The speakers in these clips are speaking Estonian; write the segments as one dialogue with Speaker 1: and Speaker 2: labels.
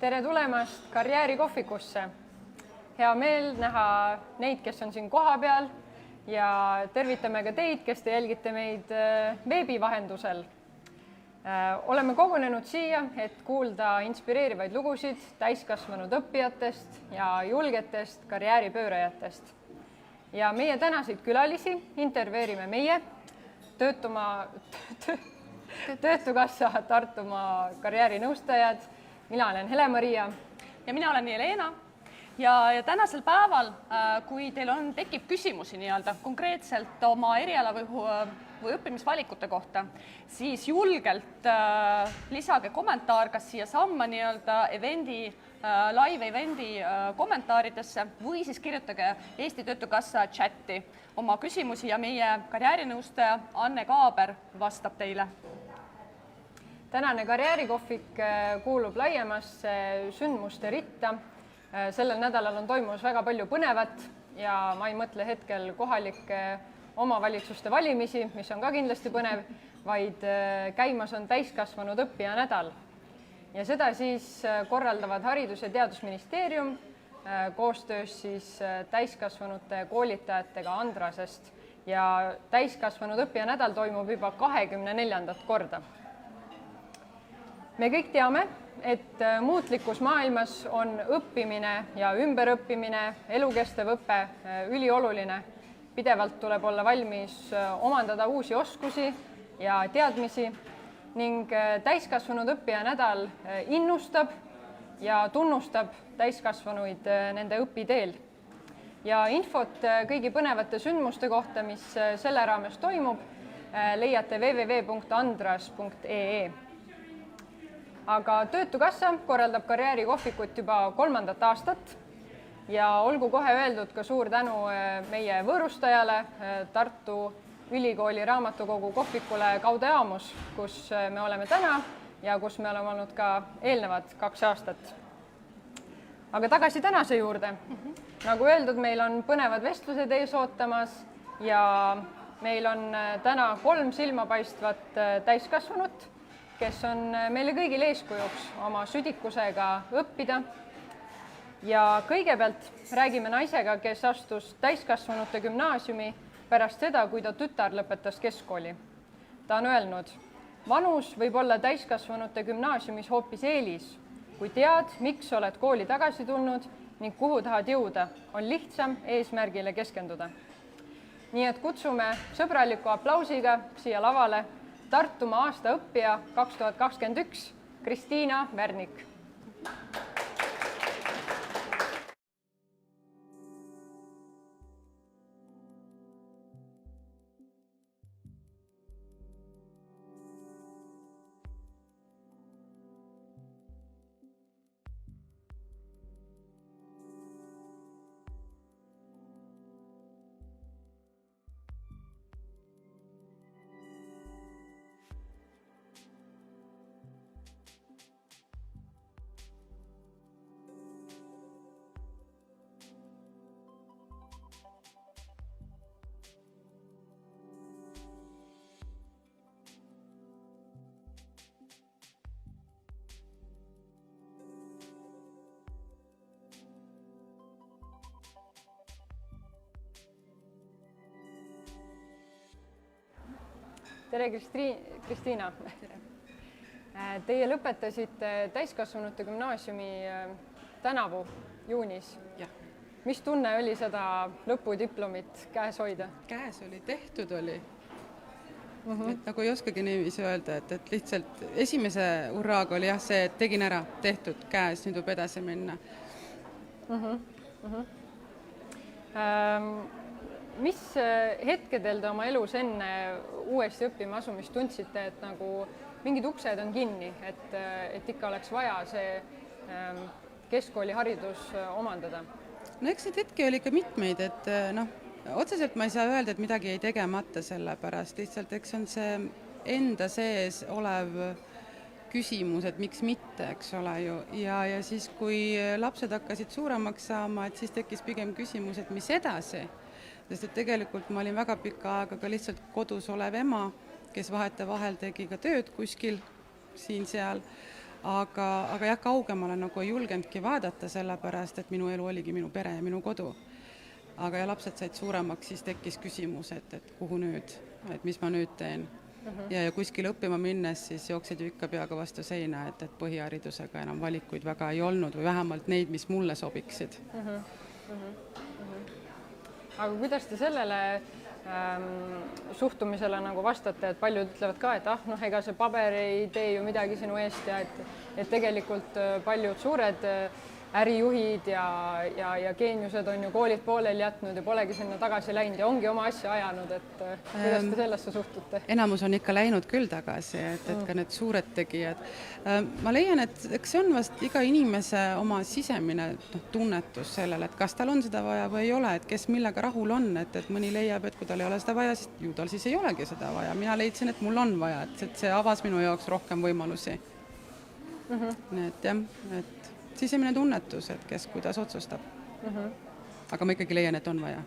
Speaker 1: Tere tulemast karjäärikohvikusse. Hea meel näha neid, kes on siin koha peal ja tervitame ka teid, kes te jälgite meid veebi vahendusel. Oleme kogunenud siia, et kuulda inspireerivaid lugusid täiskasvanud õppijatest ja julgetest karjääripöörajatest. Ja meie tänaseid külalisi intervjueerime meie Töötukassa Tartumaa karjäärinõustajad. Mina olen Hele-Maria
Speaker 2: ja mina olen Jelena ja tänasel päeval, kui teil tekib küsimusi konkreetselt oma eriala või õppimisvalikute kohta, siis julgelt lisage kommentaar kas siia samma live evendi kommentaaridesse või siis kirjutage Eesti Töötukassa chatti oma küsimusi ja meie karjäärinõustaja Anne Kaaber vastab teile.
Speaker 1: Tänane karjäärikohvik kuulub laiemasse sündmuste ritta. Sellel nädalal on toimumas väga palju põnevat ja ma ei mõtle hetkel kohalike omavalitsuste valimisi, mis on ka kindlasti põnev, vaid käimas on täiskasvanud õppija nädal. Ja seda siis korraldavad Haridus- ja Teadusministeerium koostöös siis täiskasvanute koolitajatega Andrasest ja täiskasvanud õppija nädal toimub juba 24. korda. Me kõik teame, et muutlikus maailmas on õppimine ja ümberõppimine, elukestev õpe ülioluline. Pidevalt tuleb olla valmis omandada uusi oskusi ja teadmisi ning täiskasvanud õppija nädal innustab ja tunnustab täiskasvanuid nende õpiteel. Ja infot kõigi põnevate sündmuste kohta, mis selle raames toimub, leiate www.andras.ee. Aga Töötukassa korraldab karjäärikohvikut juba 3. aastat ja olgu kohe öeldud ka suur tänu meie võõrustajale Tartu Ülikooli raamatukogu kohvikule Gaudeamus, kus me oleme täna ja kus me oleme olnud ka eelnevad 2 aastat. Aga tagasi tänase juurde. Nagu öeldud, meil on põnevad vestlused ees ootamas ja meil on täna 3 silmapaistvat täiskasvanut, kes on meile kõigile eeskujuks oma südikusega õppida. Ja kõigepealt räägime naisega, kes astus täiskasvanute gümnaasiumi pärast seda, kui ta tütar lõpetas keskkooli. Ta on öelnud, vanus võib olla täiskasvanute gümnaasiumis hoopis eelis. Kui tead, miks oled kooli tagasi tulnud ning kuhu tahad jõuda, on lihtsam eesmärgile keskenduda. Nii et kutsume sõbraliku aplausiga siia lavale Tartumaa aasta õppija 2021, Kristiina Värnik. Tere, Kristiina. Teie lõpetasite täiskasvanute gümnaasiumi tänavu juunis.
Speaker 3: Ja.
Speaker 1: Mis tunne oli seda lõpudiplomit käes hoida?
Speaker 3: Käes oli, tehtud oli. Et nagu ei oskagi niiviisi öelda, et lihtsalt esimese hurraaga oli see, et tegin ära, tehtud, käes, nüüd võib edasi minna.
Speaker 1: Mis hetkedel te oma elus enne uuesti õppima asumist tundsite, et nagu mingid uksed on kinni, et ikka oleks vaja see keskkooliharidus omandada?
Speaker 3: No eks neid hetki oli ka mitmeid, et otseselt ma ei saa öelda, et midagi ei tegemata selle pärast, lihtsalt eks on see enda sees olev küsimus, et miks mitte, eks ole ju. Ja siis, kui lapsed hakkasid suuremaks saama, et siis tekkis pigem küsimus, et mis edasi. Sest et tegelikult ma olin väga pikka aega ka lihtsalt kodus olev ema, kes vahetevahel tegi ka tööd kuskil siin-seal. aga jah, kaugemale nagu ei julgenudki vaadata, sellepärast, et minu elu oligi minu pere ja minu kodu. Aga ja lapsed said suuremaks, siis tekkis küsimus, et kuhu nüüd, et mis ma nüüd teen. Ja kuskil õppima minnes siis jooksid ju ikka peaga vastu seina, et põhiharidusega enam valikuid väga ei olnud või vähemalt neid, mis mulle sobiksid.
Speaker 1: Aga kuidas te sellele suhtumisele nagu vastate, et paljud ütlevad ka, et ega see paber ei tee ju midagi sinu eest ja et tegelikult paljud suured ärijuhid ja geeniused on ju koolid pooleli jätnud ja polegi sinna tagasi läinud ja ongi oma asja ajanud, et kuidas te sellesse suhtute?
Speaker 3: Enamus on ikka läinud küll tagasi, et ka need suured tegijad. Ma leian, et eks see on vast iga inimese oma sisemine tunnetus sellele, et kas tal on seda vaja või ei ole, et kes millega rahul on, et mõni leiab, et kui tal ei ole seda vaja, siis ju tal siis ei olegi seda vaja. Mina leidsin, et mul on vaja, et see avas minu jaoks rohkem võimalusi. Et jah, et sisemine tunnetus, et kes kuidas otsustab. Aga ma ikkagi leian, et on vaja.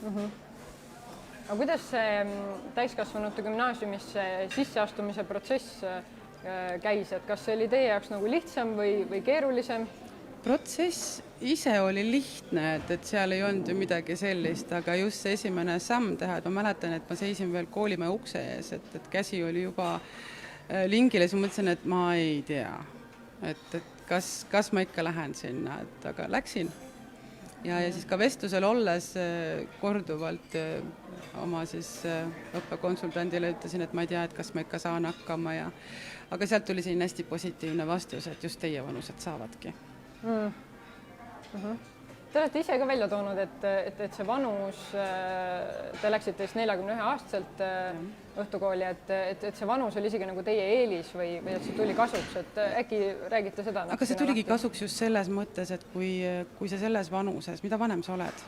Speaker 1: Aga kuidas see täiskasvanute gümnaasiumisse sisseastumise protsess käis, et kas see oli teie jaoks nagu lihtsam või keerulisem?
Speaker 3: Protsess ise oli lihtne, et seal ei olnud ju midagi sellist, aga just see esimene samm teha, et ma mäletan, et ma seisin veel koolimaja ukse ees, et käsi oli juba lingile, siis ma mõtlesin, et ma ei tea, et kas ma ikka lähen sinna, aga läksin. Ja siis ka vestlusel olles korduvalt oma siis õppekonsultandile ütlesin, et ma ei tea, et kas ma ikka saan hakkama aga sealt tuli siin hästi positiivne vastus, et just teie vanused saavadki.
Speaker 1: Te olete ise ka välja toonud, et see vanus, te läksite 41-aastaselt õhtukooli, et see vanus oli isegi nagu teie eelis või et see tuli kasuks, et äkki räägite seda?
Speaker 3: Aga see tuligi kasuks just selles mõttes, et kui sa selles vanuses, mida vanem sa oled,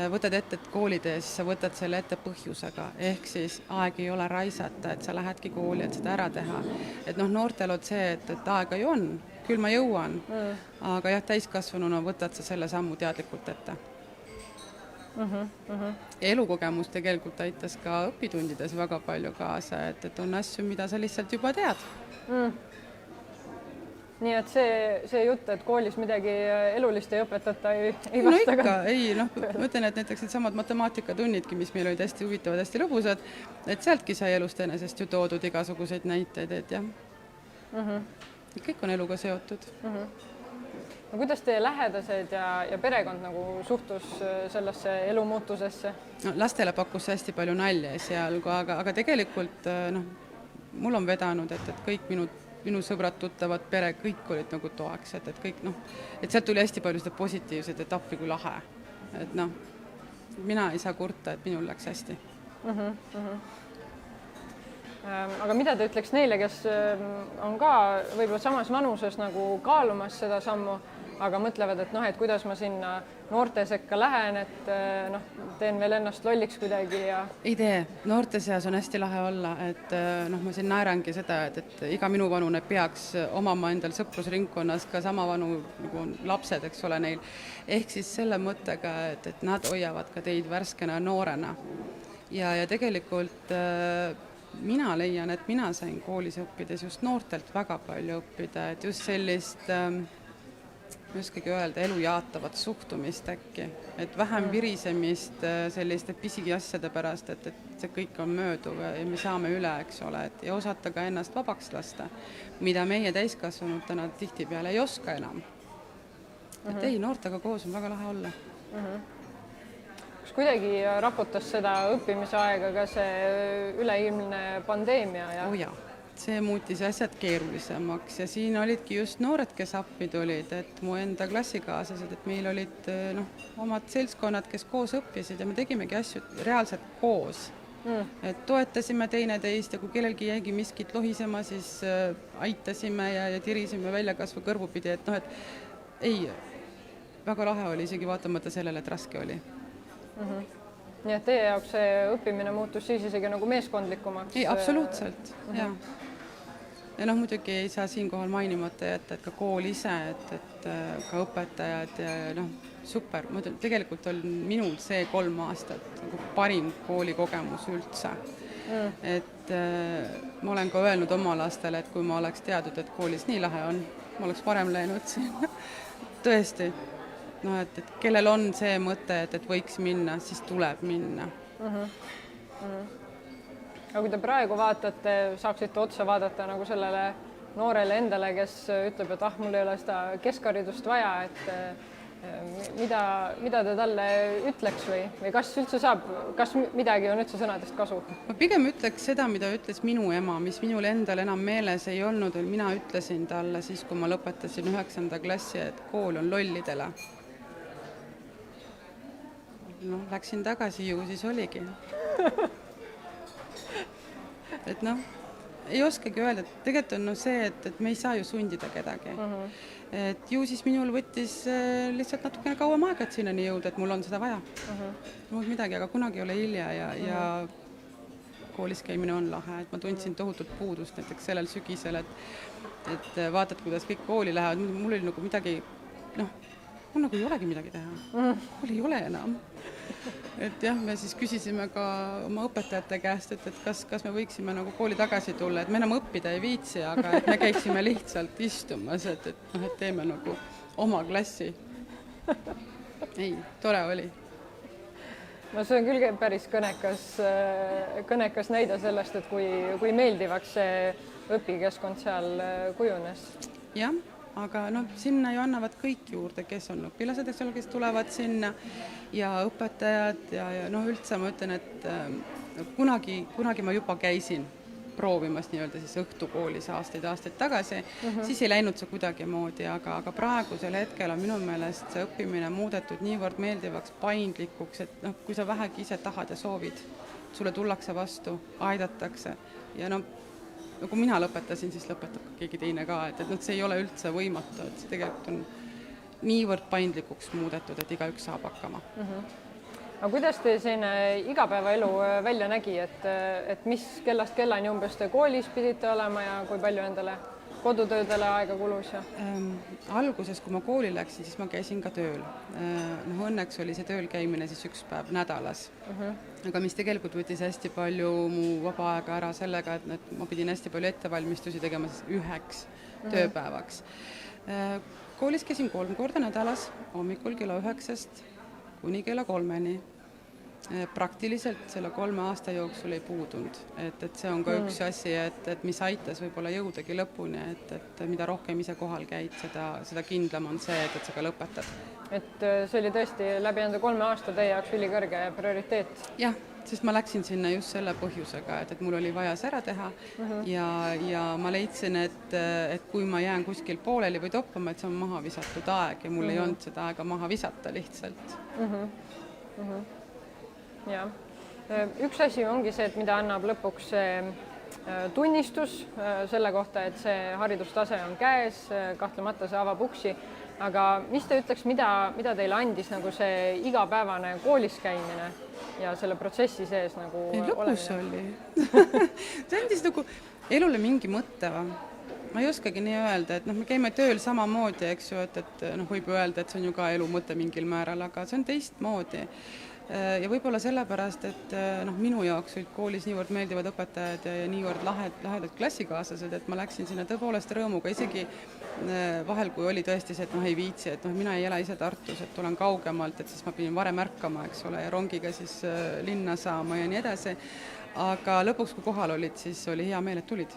Speaker 3: võtad ette koolide ja siis sa võtad selle ette põhjusega, ehk siis aeg ei ole raisata, et sa lähedki kooli, et seda ära teha. Et noortel on see, et aega ju on, küll ma jõuan, aga jah, täiskasvanuna võtad sa selle sammu teadlikult ette. Elukogemus tegelikult aitas ka õpitundides väga palju kaasa, et on asju, mida sa lihtsalt juba tead.
Speaker 1: Nii et see jutt, et koolis midagi elulist ei õpetata, ei
Speaker 3: No
Speaker 1: vasta
Speaker 3: ikka,
Speaker 1: ka.
Speaker 3: ei, ma ütlen, et näiteks need samad matemaatikatunidki, mis meil olid hästi huvitavad, hästi lõbusad, et sealtki sai elust enesest ju toodud igasuguseid näiteid, et jah. Kõik on eluga seotud.
Speaker 1: No kuidas teie lähedased ja perekond nagu suhtus sellesse elumuutusesse?
Speaker 3: No, lastele pakkus see hästi palju nalja esialgu, aga tegelikult mul on vedanud, et kõik minu sõbrad, tuttavad, pere, kõik olid nagu toeks, et kõik et sealt tuli hästi palju seda positiivset etappi kui lahe. Et mina ei saa kurta, et minul läks hästi.
Speaker 1: Aga mida te ütleks neile, kes on ka võib-olla samas vanuses nagu kaalumas seda sammu, aga mõtlevad, et kuidas ma sinna noorte sekka lähen, et teen veel ennast lolliks kuidagi ja...
Speaker 3: Ei tee. Noorte seas on hästi lahe olla, et ma siin naerangi seda, et iga minu vanune peaks omama endal sõprusringkonnas ka sama vanu nagu lapsed, eks ole neil. Ehk siis selle mõttega, et nad hoiavad ka teid värskena noorena. Ja tegelikult mina leian, et mina sain koolis õppides just noortelt väga palju õppida, et just sellist, ma oskagi öelda, elu jaatavat suhtumist äkki, et vähem virisemist selliste pisigi asjade pärast, et see kõik on mööduv ja me saame üle, eks ole, ja osata ka ennast vabaks lasta, mida meie täiskasvanutena tihtipeale ei oska enam. Et ei, noortega koos on väga lahe olla.
Speaker 1: Kas kuidagi raputas seda õppimise aega ka see üleilmne pandeemia?
Speaker 3: Jaa, see muutis asjad keerulisemaks ja siin olidki just noored, kes appi tulid, et mu enda klassikaaslased, et meil olid omad seltskonnad, kes koos õppisid ja me tegimegi asju reaalselt koos. Et toetasime teineteist ja kui kellelgi jäigi miskit lohisema, siis aitasime ja tirisime välja kasvu kõrvupidi, et ei, väga lahe oli isegi vaatamata sellele, et raske oli.
Speaker 1: Nii et teie jaoks see õppimine muutus siis isegi nagu meeskondlikumaks?
Speaker 3: Ei, absoluutselt, jah. Ja muidugi ei saa siinkohal mainimata jätta, et ka kool ise, et ka õpetajad ja super. Tegelikult on minul see 3 aastat nagu parim koolikogemus üldse. Et ma olen ka öelnud oma lastele, et kui ma oleks teadnud, et koolis nii lahe on, ma oleks varem läinud siin. Tõesti, no et kellel on see mõte, et võiks minna, siis tuleb minna.
Speaker 1: Aga kui te praegu vaatate, saaksite otsa vaadata nagu sellele noorele endale, kes ütleb, et mul ei ole seda keskharidust vaja, et mida te talle ütleks või kas üldse saab, kas midagi on üldse sõnadest kasu?
Speaker 3: Ma pigem ütleks seda, mida ütles minu ema, mis minul endal enam meeles ei olnud, mina ütlesin talle siis, kui ma lõpetasin 9. klassi, et kool on lollidele. No, läksin tagasi, ju siis oligi. Et ei oskagi öelda, et tegelikult on see, et me ei saa ju sundida kedagi. Et ju siis minul võttis lihtsalt natukene kauem aega, et sinnani jõuda, et mul on seda vaja. Muud midagi, aga kunagi ei ole hilja ja koolis käimine on lahe, et ma tundsin tohutut puudust näiteks sellel sügisel, et vaatad, kuidas kõik kooli lähevad, mul oli nagu midagi, mul nagu ei olegi midagi teha. Mul ei ole enam. Et jah, me siis küsisime ka oma õpetajate käest, et kas me võiksime nagu kooli tagasi tulla, et me enam õppida ei viitsi, aga et me käiksime lihtsalt istumas, et teeme nagu oma klassi. Ei, tore oli.
Speaker 1: No see on küll päris kõnekas näide sellest, et kui meeldivaks see õpikeskkond seal kujunes.
Speaker 3: Jah, aga sinna ju annavad kõik juurde, kes on õpilased, kes tulevad sinna ja õpetajad ja üldse ma ütlen, et kunagi ma juba käisin proovimas nii-öelda siis õhtukoolis aastaid tagasi, siis ei läinud see kuidagi moodi, aga praegusel hetkel on minu meelest see õppimine muudetud niivõrd meeldivaks, paindlikuks, et kui sa vähegi ise tahad ja soovid, sulle tullakse vastu, aidatakse ja kui mina lõpetasin, siis lõpetab keegi teine ka, et see ei ole üldse võimatu, et see tegelikult on niivõrd paindlikuks muudetud, et igaüks saab hakkama.
Speaker 1: Aga kuidas te selline igapäevaelu välja nägi, et mis kellast kellani umbes te koolis pidite olema ja kui palju endale kodutöödele aega kulus?
Speaker 3: Alguses, kui ma kooli läksin, siis ma käisin ka tööl. Õnneks oli see tööl käimine siis üks päev nädalas. Aga mis tegelikult võttis hästi palju mu vaba aega ära sellega, et ma pidin hästi palju ettevalmistusi tegema siis 1 tööpäevaks. Koolis käisin 3 korda nädalas, hommikul kella 9 kuni kella 3-ni. Praktiliselt selle 3 aasta jooksul ei puudunud, et see on ka üks asi, et mis aitas võib-olla jõudagi lõpuni, et mida rohkem ise kohal käid, seda kindlam on see, et sa ka lõpetad. Et
Speaker 1: see oli tõesti läbi enda 3 aasta teie jaoks ülikõrge prioriteet?
Speaker 3: Jah, sest ma läksin sinna just selle põhjusega, et mul oli vaja see ära teha ja ma leidsin, et kui ma jään kuskil pooleli või toppama, et see on maha visatud aeg ja mul ei olnud seda aega maha visata lihtsalt.
Speaker 1: Ja. Üks asi ongi see, et mida annab lõpuks tunnistus selle kohta, et see haridustase on käes, kahtlemata see avab uksi, aga mis te ütleks, mida teile andis nagu see igapäevane koolis käimine ja selle protsessi sees nagu
Speaker 3: lõpus oli. See andis nagu elule mingi mõtte. Ma ei oskagi nii öelda, et me käime tööl samamoodi, eks ju, et võib öelda, et see on ju ka elu mõte mingil määral, aga see on teistmoodi. Ja võib-olla sellepärast, et minu jaoks olid koolis niivõrd meeldivad õpetajad ja niivõrd lahedad klassikaaslased, et ma läksin sinna tõepoolest rõõmuga, isegi vahel, kui oli tõesti see, et ei viitsi, et mina ei ela ise Tartus, et tulen kaugemalt, et siis ma pidin varem ärkama, eks ole, ja rongiga siis linna saama ja nii edasi. Aga lõpuks, kui kohal olid, siis oli hea meel, et tulid.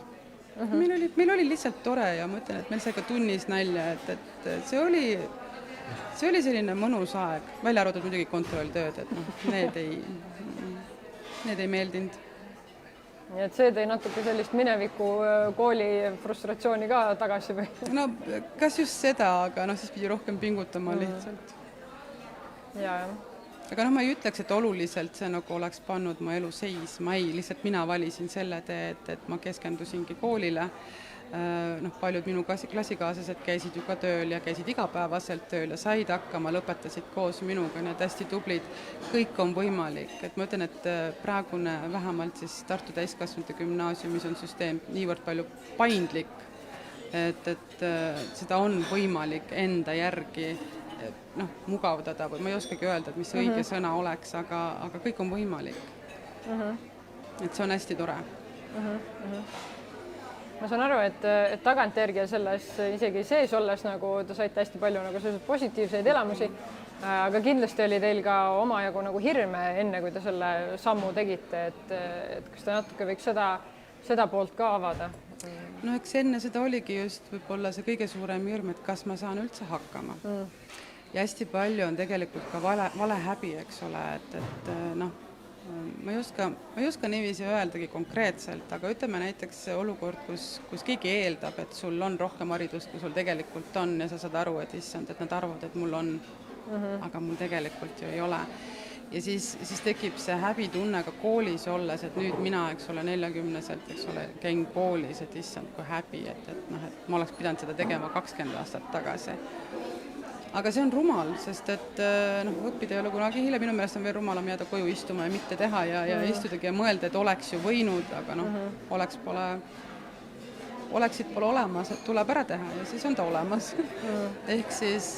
Speaker 3: Meil oli lihtsalt tore ja ma ütlen, et meil sai ka tunnis nalja, et see oli selline mõnus aeg, välja arvatud muidugi kontrolltööd, et need ei meeldinud.
Speaker 1: Nii et see tõi natuke sellist mineviku kooli frustratsiooni ka tagasi või?
Speaker 3: No kas just seda, aga siis pidi rohkem pingutama lihtsalt. Aga ma ei ütleks, et oluliselt see nagu oleks pannud mu elu seisma, lihtsalt mina valisin selle tee, et ma keskendusingi koolile. Paljud minu klassikaaslased käisid ju ka tööl ja käisid igapäevaselt tööl ja said hakkama, lõpetasid koos minuga, need hästi tublid, kõik on võimalik. Et ma ütlen, et praegune vähemalt siis Tartu täiskasvanute gümnaasiumis on süsteem niivõrd palju paindlik, et seda on võimalik enda järgi mugavdada või ma ei oskagi öelda, et mis õige sõna oleks, aga kõik on võimalik. Et see on hästi tore.
Speaker 1: ma saan aru, et tagantjärgi ja selles isegi sees olles nagu te saite hästi palju nagu selliseid positiivseid elamusi, aga kindlasti oli teil ka omajagu nagu hirme enne, kui te selle sammu tegite, et kas te natuke võiks seda poolt ka avada?
Speaker 3: No eks enne seda oligi just võib-olla see kõige suurem hirm, et kas ma saan üldse hakkama. Ja hästi palju on tegelikult ka vale häbi, eks ole, et noh, ma ei oska niiviisi öeldagi konkreetselt, aga ütleme näiteks olukord, kus keegi eeldab, et sul on rohkem haridust, kui sul tegelikult on ja sa saad aru, et issand, et nad arvavad, et mul on, aga mul tegelikult ju ei ole. Ja siis tekib see häbitunne ka koolis olles, et nüüd mina, eks ole, 40-selt, eks ole, käin koolis, et issand, kui häbi, et ma oleks pidanud seda tegema 20 aastat tagasi. Aga see on rumal, sest et õppida ei ole kunagi hiljem, minu meelest on veel rumalam jääda koju istuma ja mitte teha ja istudagi ja mõelda, et oleks ju võinud, aga oleksid pole olemas, et tuleb ära teha ja siis on ta olemas. Ehk siis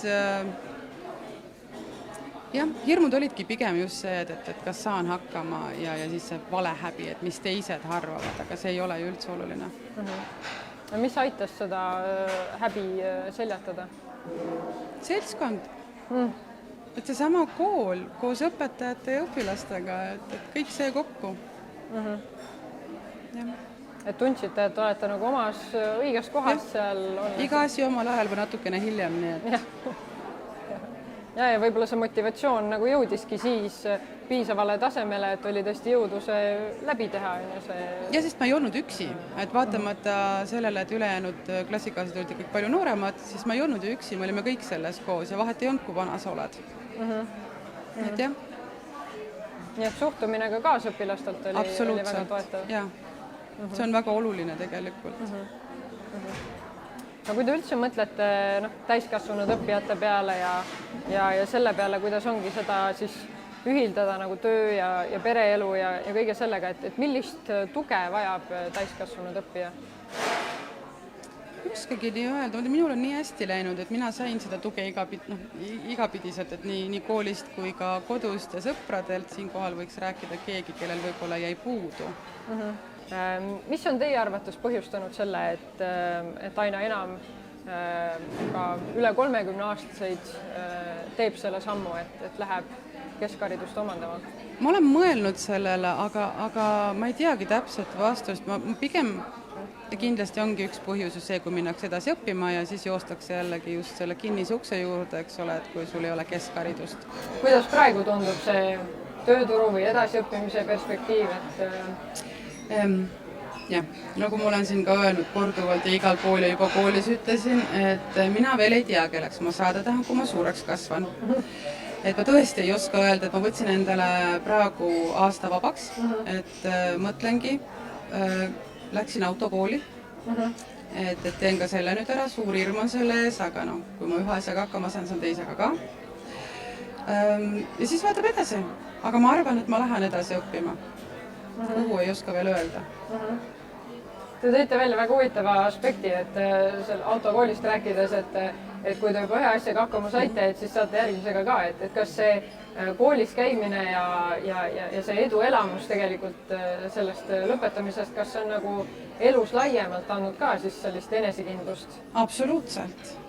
Speaker 3: jah, hirmud olidki pigem just see, et kas saan hakkama ja siis see vale häbi, et mis teised arvavad, aga see ei ole ju üldse oluline.
Speaker 1: Mis aitas seda häbi seljatada?
Speaker 3: Seltskond. Et see sama kool koos õpetajate ja õpilastega, et kõik see kokku.
Speaker 1: Et tundsite, et olete nagu omas õiges kohas seal?
Speaker 3: Iga asi omal ajal või natukene hiljem, nii et...
Speaker 1: Ja võib-olla see motivatsioon nagu jõudiski siis piisavale tasemele, et oli tõesti jõudu see läbi teha.
Speaker 3: Ja sest ma ei olnud üksi, et vaatamata sellele, et ülejäänud klassikaasid olid kõik palju nooremad, siis ma ei olnud ju üksi, me olime kõik selles koos ja vahet ei olnud, kui vana sa oled. Et jah.
Speaker 1: Nii et suhtumine ka kaasõpilastelt oli väga toetav.
Speaker 3: Jah, see on väga oluline tegelikult.
Speaker 1: No kui te üldse mõtlete täiskasvanud õppijate peale ja selle peale, kuidas ongi seda siis ühildada nagu töö ja pereelu ja kõige sellega, et millist tuge vajab täiskasvanud õppija?
Speaker 3: Ükskagi nii öelda, minul on nii hästi läinud, et mina sain seda tuge igapidiselt, et nii koolist kui ka kodust ja sõpradelt, siinkohal võiks rääkida keegi, kellel võib-olla jäi puudu.
Speaker 1: Mis on teie arvates põhjustanud selle, et aina enam ka üle 30-aastaseid teeb selle sammu, et läheb keskharidust omandama?
Speaker 3: Ma olen mõelnud sellele, aga ma ei teagi täpselt vastust. Ma pigem kindlasti ongi üks põhjus see, kui minnakse edasi õppima ja siis joostakse jällegi just selle kinnise ukse juurde, eks ole, et kui sul ei ole keskharidust.
Speaker 1: Kuidas praegu tundub see tööturu või edasiõppimise perspektiiv,
Speaker 3: jah, nagu ma olen siin ka öelnud korduvalt ja igal pool ja juba koolis ütlesin, et mina veel ei tea, kelleks ma saada tahan, kui ma suureks kasvan. Et ma tõesti ei oska öelda, et ma võtsin endale praegu aasta vabaks, et mõtlengi, läksin autokooli, et teen ka selle nüüd ära, suur hirm on selle ees, aga kui ma ühe asjaga hakkama saan teisega ka. Ja siis vaatab edasi, aga ma arvan, et ma lähen edasi õppima. Kuhu ei oska veel öelda.
Speaker 1: Te tõite välja väga huvitava aspekti, et seal autokoolist rääkides, et kui te juba ühe asjaga hakkama saite, et siis saate järgmisega ka, et kas see koolis käimine ja see edu elamus tegelikult sellest lõpetamisest, kas see on nagu elus laiemalt andnud ka siis sellist enesekindlust?
Speaker 3: Absoluutselt.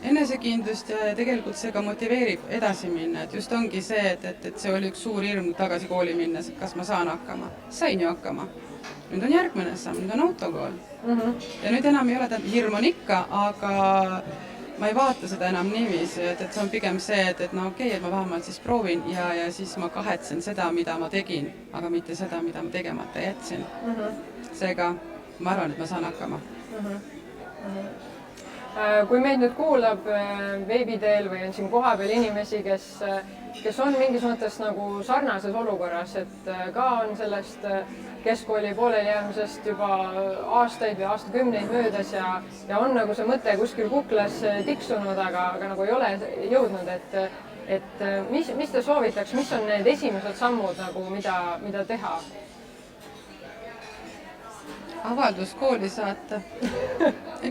Speaker 3: Enesekindlust ja tegelikult see ka motiveerib edasi minna, et just ongi see, et see oli üks suur hirm tagasi kooli minnes, et kas ma saan hakkama. Sain ju hakkama. Nüüd on järgmine samm, nüüd on autokool. Ja nüüd enam ei ole, hirm on ikka, aga ma ei vaata seda enam niiviisi, et see on pigem see, et okei, et ma vähemalt siis proovin ja siis ma kahetsen seda, mida ma tegin, aga mitte seda, mida ma tegemata jätsin. Seega ma arvan, et ma saan hakkama.
Speaker 1: Kui meid nüüd kuulab veebiteel või on siin kohapeal inimesi, kes on mingis mõttes nagu sarnases olukorras, et ka on sellest keskkooli pooleli jäämisest juba aastaid või aastakümneid möödas ja on nagu see mõte kuskil kuklas tiksunud, aga nagu ei ole jõudnud, et mis te soovitaks, mis on need esimesed sammud, nagu, mida teha?
Speaker 3: Avaldus kooli saata.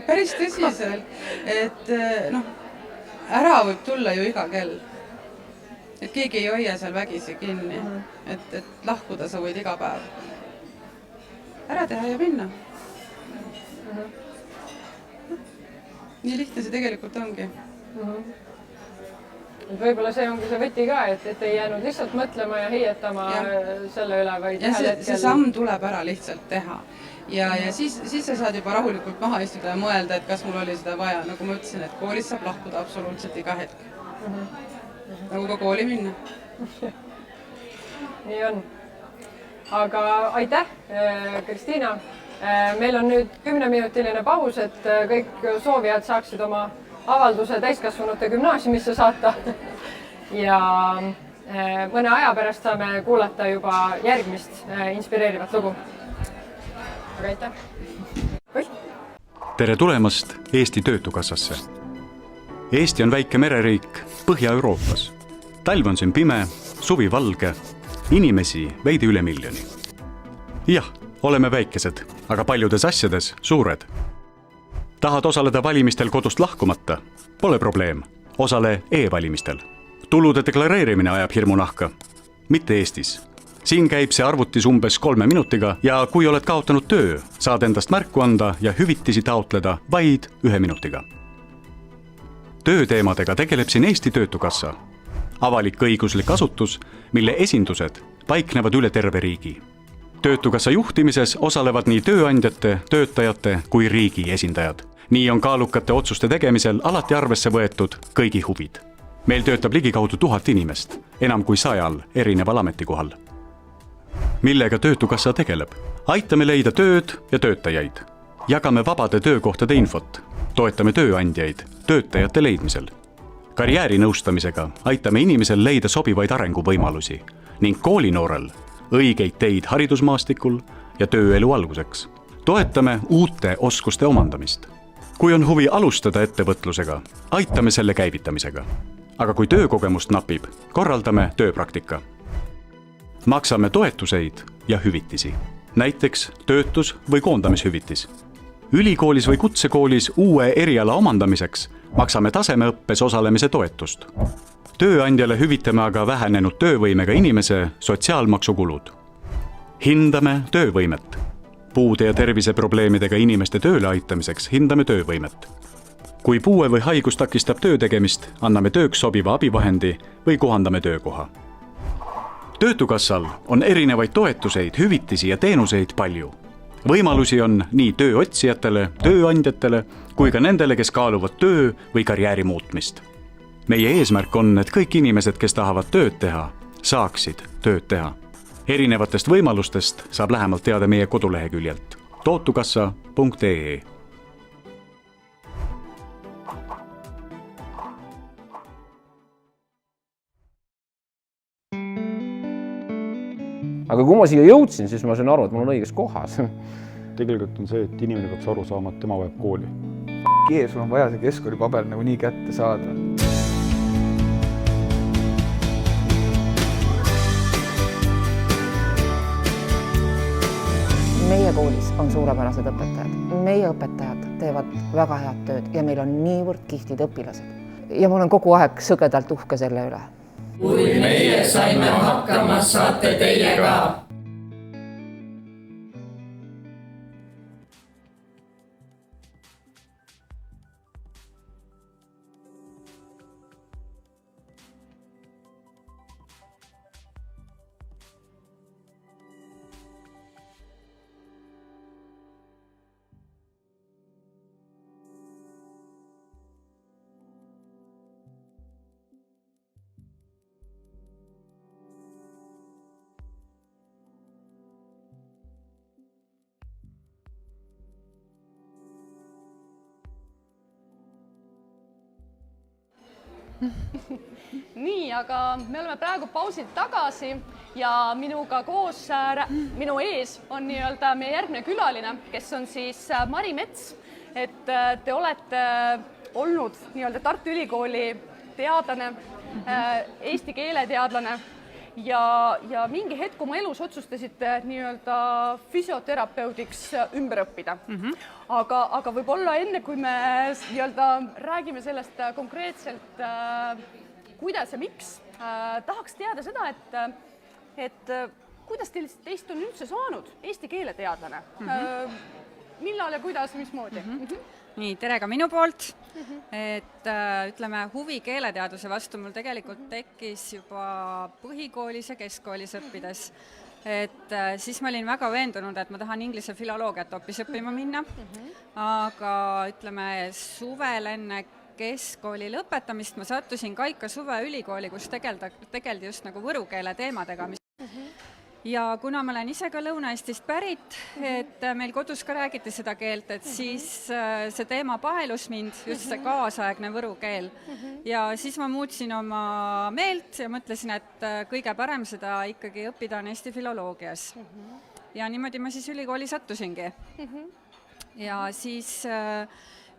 Speaker 3: Päris tõsiselt, et ära võib tulla ju iga kell. Et keegi ei hoia seal vägisi kinni, et lahkuda sa võid iga päev. Ära teha ja minna. Nii lihtne see tegelikult ongi.
Speaker 1: Et võib-olla see ongi see võti ka, et ei jäänud lihtsalt mõtlema ja heietama selle üle, vaid
Speaker 3: ja see samm tuleb ära lihtsalt teha. Ja siis sa saad juba rahulikult maha istuda ja mõelda, et kas mul oli seda vaja. Nagu ma ütlesin, et koolis saab lahkuda absoluutselt iga hetk. Nagu ka kooli minna.
Speaker 1: Nii on. Aga aitäh, Kristiina. Meil on nüüd 10-minutiline paus, et kõik soovijad saaksid oma avalduse täiskasvanute gümnaasiumisse saata ja mõne aja pärast saame kuulata juba järgmist inspireerivat lugu. Aga aitäh!
Speaker 4: Tere tulemast Eesti Töötukassasse. Eesti on väike mereriik Põhja-Euroopas. Talv on siin pime, suvi valge, inimesi veidi üle miljoni. Jah, oleme väikesed, aga paljudes asjades suured. Tahad osaleda valimistel kodust lahkumata? Pole probleem. Osale e-valimistel. Tulude deklareerimine ajab hirmu nahka. Mitte Eestis. Siin käib see arvutis umbes 3 minutiga ja kui oled kaotanud töö, saad endast märku anda ja hüvitisi taotleda vaid 1 minutiga. Tööteemadega tegeleb siin Eesti Töötukassa. Avalik õiguslik asutus, mille esindused paiknevad üle terve riigi. Töötukassa juhtimises osalevad nii tööandjate, töötajate kui riigi esindajad. Nii on kaalukate otsuste tegemisel alati arvesse võetud kõigi huvid. Meil töötab ligikaudu 1000 inimest, enam kui 100 erineval ametikohal. Millega Töötukassa tegeleb? Aitame leida tööd ja töötajaid. Jagame vabade töökohtade infot. Toetame tööandjaid töötajate leidmisel. Karjäärinõustamisega aitame inimesel leida sobivaid arenguvõimalusi ning koolinoorel õigeid teid haridusmaastikul ja tööelu alguseks. Toetame uute oskuste omandamist. Kui on huvi alustada ettevõtlusega, aitame selle käivitamisega. Aga kui töökogemust napib, korraldame tööpraktika. Maksame toetuseid ja hüvitisi. Näiteks töötus- või koondamishüvitis. Ülikoolis või kutsekoolis uue eriala omandamiseks maksame tasemeõppes osalemise toetust. Tööandjale hüvitame aga vähenenud töövõimega inimese sotsiaalmaksukulud. Hindame töövõimet. Puude ja terviseprobleemidega inimeste tööle aitamiseks hindame töövõimet. Kui puue või haigus takistab töö tegemist, anname tööks sobiva abivahendi või kohandame töökoha. Töötukassal on erinevaid toetuseid, hüvitisi ja teenuseid palju. Võimalusi on nii tööotsijatele, tööandjatele kui ka nendele, kes kaaluvad töö või karjääri muutmist. Meie eesmärk on, et kõik inimesed, kes tahavad tööd teha, saaksid tööd teha. Erinevatest võimalustest saab lähemalt teada meie koduleheküljelt tootukassa.ee.
Speaker 5: Aga kui ma siia jõudsin, siis ma sain aru, et mul on õiges kohas.
Speaker 6: Tegelikult on see, et inimene peaks aru saama, et tema vajab kooli.
Speaker 7: Sul on vaja see keskkoolipaber nagu nii kätte saada.
Speaker 8: Meie koolis on suurepärased õpetajad. Meie õpetajad teevad väga head tööd ja meil on niivõrd kihtid õpilased. Ja ma olen kogu aeg sõgedalt uhke selle üle.
Speaker 9: Kui meie saime hakkama, saate teie ka.
Speaker 2: Nii, aga me oleme praegu pausilt tagasi ja minuga koos, minu ees on nii-öelda meie järgmine külaline, kes on siis Mari Mets. Et te olete olnud nii-öelda Tartu Ülikooli teadlane, eesti keele teadlane ja mingi hetk oma elus otsustasite nii-öelda füsioterapeudiks ümber õppida. Aga võib-olla enne, kui me nii-öelda räägime sellest konkreetselt, kuidas ja miks, tahaks teada seda, et kuidas teist on üldse saanud eesti keele teadlane? millal ja kuidas, mismoodi?
Speaker 10: Nii, tere ka minu poolt. Et ütleme, huvi keeleteaduse vastu mul tegelikult tekkis juba põhikoolis ja keskkoolis õppides. Et siis ma olin väga veendunud, et ma tahan inglise filoloogiat hoopis õppima minna, aga ütleme, suvel enne keskkooli lõpetamist ma sattusin Kaika suveülikooli, kus tegeldi just nagu võru keele teemadega. Ja kuna ma olen ise ka Lõuna-Eestist pärit, et meil kodus ka räägiti seda keelt, et siis see teema paelus mind, just see kaasaegne võru keel. Ja siis ma muutsin oma meelt ja mõtlesin, et kõige parem seda ikkagi õppida on Eesti filoloogias. Ja niimoodi ma siis ülikooli sattusingi. Ja siis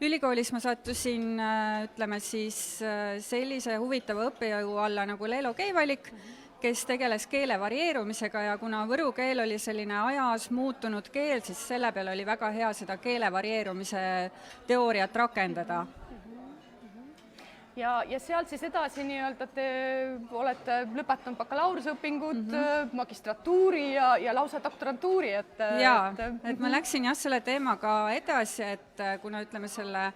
Speaker 10: ülikoolis ma sattusin, ütleme siis sellise huvitava õppejõu alla nagu Leelo Keivalik, kes tegeles keele varieerumisega ja kuna võru keel oli selline ajas muutunud keel, siis selle peale oli väga hea seda keele varieerumise teooriat rakendada.
Speaker 2: Ja sealt siis edasi nii-öelda te olete lõpetanud bakalaureuseõpingud, magistratuuri ja lausa doktorantuuri.
Speaker 10: Jaa, et ma läksin selle teemaga edasi, et kuna ütleme selle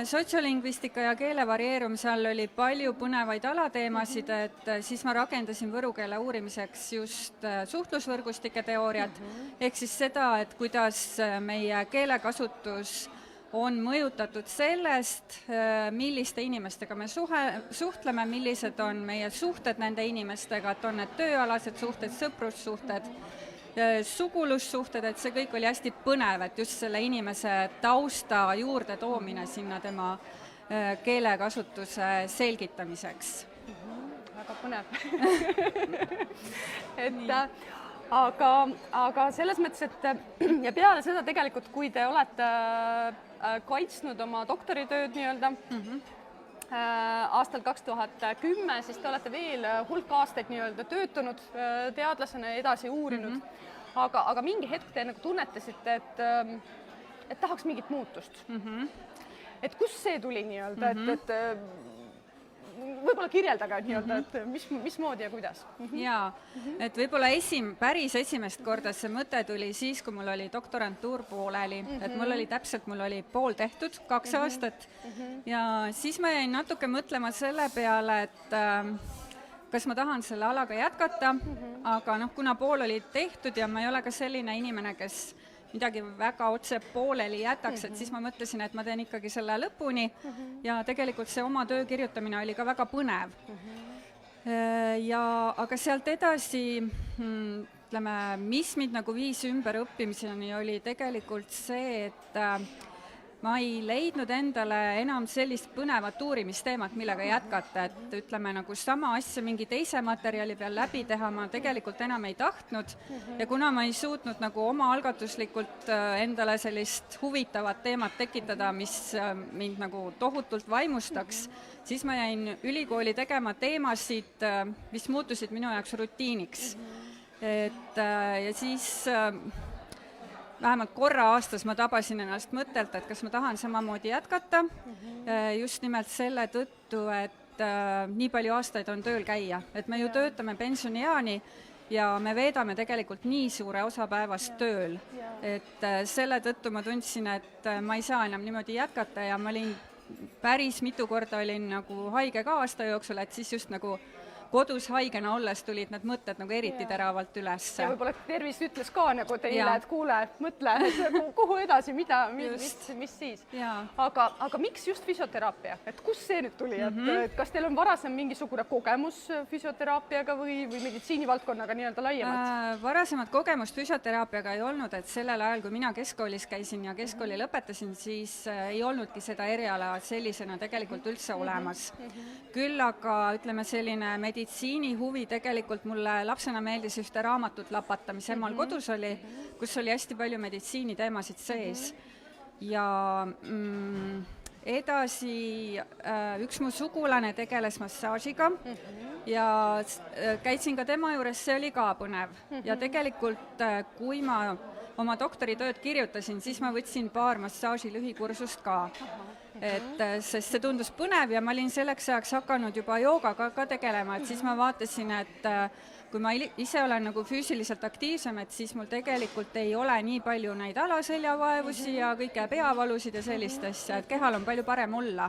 Speaker 10: sotsiolingvistika ja keele varieerumise all oli palju põnevaid alateemasid, et siis ma rakendasin võru keele uurimiseks just suhtlusvõrgustike teooriat, ehk siis seda, et kuidas meie keelekasutus on mõjutatud sellest, milliste inimestega me suhtleme, millised on meie suhted nende inimestega, et on need tööalased suhted, sõprussuhted, sugulussuhted, et see kõik oli hästi põnev, et just selle inimese tausta juurde toomine sinna tema keelekasutuse selgitamiseks.
Speaker 2: Väga põnev. Aga selles mõttes, et ja peale seda tegelikult, kui te olete kaitsnud oma doktoritööd nii-öelda aastal 2010, siis te olete veel hulk aastaid nii-öelda töötanud teadlasena ja edasi uurinud. Aga mingi hetk te nagu tunnetasite, et tahaks mingit muutust. Et kus see tuli nii-öelda, et võib-olla kirjeldage nii-öelda, et mismoodi ja kuidas?
Speaker 10: Jaa, et võib-olla päris esimest korda see mõte tuli siis, kui mul oli doktorantuur pooleli, et mul oli pool tehtud, 2 aastat ja siis ma jäin natuke mõtlema selle peale, et kas ma tahan selle alaga jätkata, aga kuna pool oli tehtud ja ma ei ole ka selline inimene, kes midagi väga otse pooleli jätaks, et siis ma mõtlesin, et ma teen ikkagi selle lõpuni ja tegelikult see oma töö kirjutamine oli ka väga põnev. Aga sealt edasi, ütleme, mis mind nagu viis ümber õppimiseni oli tegelikult see, et ma ei leidnud endale enam sellist põnevat uurimisteemat, millega jätkata, et ütleme nagu sama asja mingi teise materjali peal läbi teha ma tegelikult enam ei tahtnud ja kuna ma ei suutnud nagu omaalgatuslikult endale sellist huvitavat teemat tekitada, mis mind nagu tohutult vaimustaks, siis ma jäin ülikooli tegema teemasid, mis muutusid minu jaoks rutiiniks. Ja siis vähemalt korra aastas ma tabasin ennast mõttelt, et kas ma tahan samamoodi jätkata, just nimelt selle tõttu, et nii palju aastaid on tööl käia, et me ju töötame pensionieani ja me veedame tegelikult nii suure osa päevast tööl, et selle tõttu ma tundsin, et ma ei saa enam niimoodi jätkata ja ma olin päris mitu korda olin nagu haige ka aasta jooksul, et siis just nagu kodus haigena olles tulid need mõtted nagu eriti teravalt üles.
Speaker 2: Ja võib-olla tervis ütles ka nagu teile, et kuule, mõtle, kuhu edasi, mis siis. Aga miks just füsioteraapia? Et kus see nüüd tuli? Kas teil on varasem mingisugune kogemus füsioteraapiaga või meditsiinivaldkonnaga nii-öelda laiemalt?
Speaker 10: Varasemat kogemust füsioteraapiaga ei olnud, et sellel ajal, kui mina keskkoolis käisin ja keskkooli lõpetasin, siis ei olnudki seda eriala sellisena tegelikult üldse olemas. Küll aga, ütleme, selline meditsiini huvi tegelikult mulle lapsena meeldis ühte raamatut lapata, mis emal kodus oli, kus oli hästi palju meditsiiniteemasid sees. Ja edasi üks mu sugulane tegeles massaažiga ja käitsin ka tema juures, see oli ka põnev. Ja tegelikult, kui ma oma doktoritööd kirjutasin, siis ma võtsin paar massaaži lühikursust ka. Sest see tundus põnev ja ma olin selleks ajaks hakanud juba joogaga ka tegelema, et siis ma vaatasin, et kui ma ise olen nagu füüsiliselt aktiivsem, et siis mul tegelikult ei ole nii palju neid alaseljavaevusi ja kõike peavalusid ja sellist asja, et kehal on palju parem olla.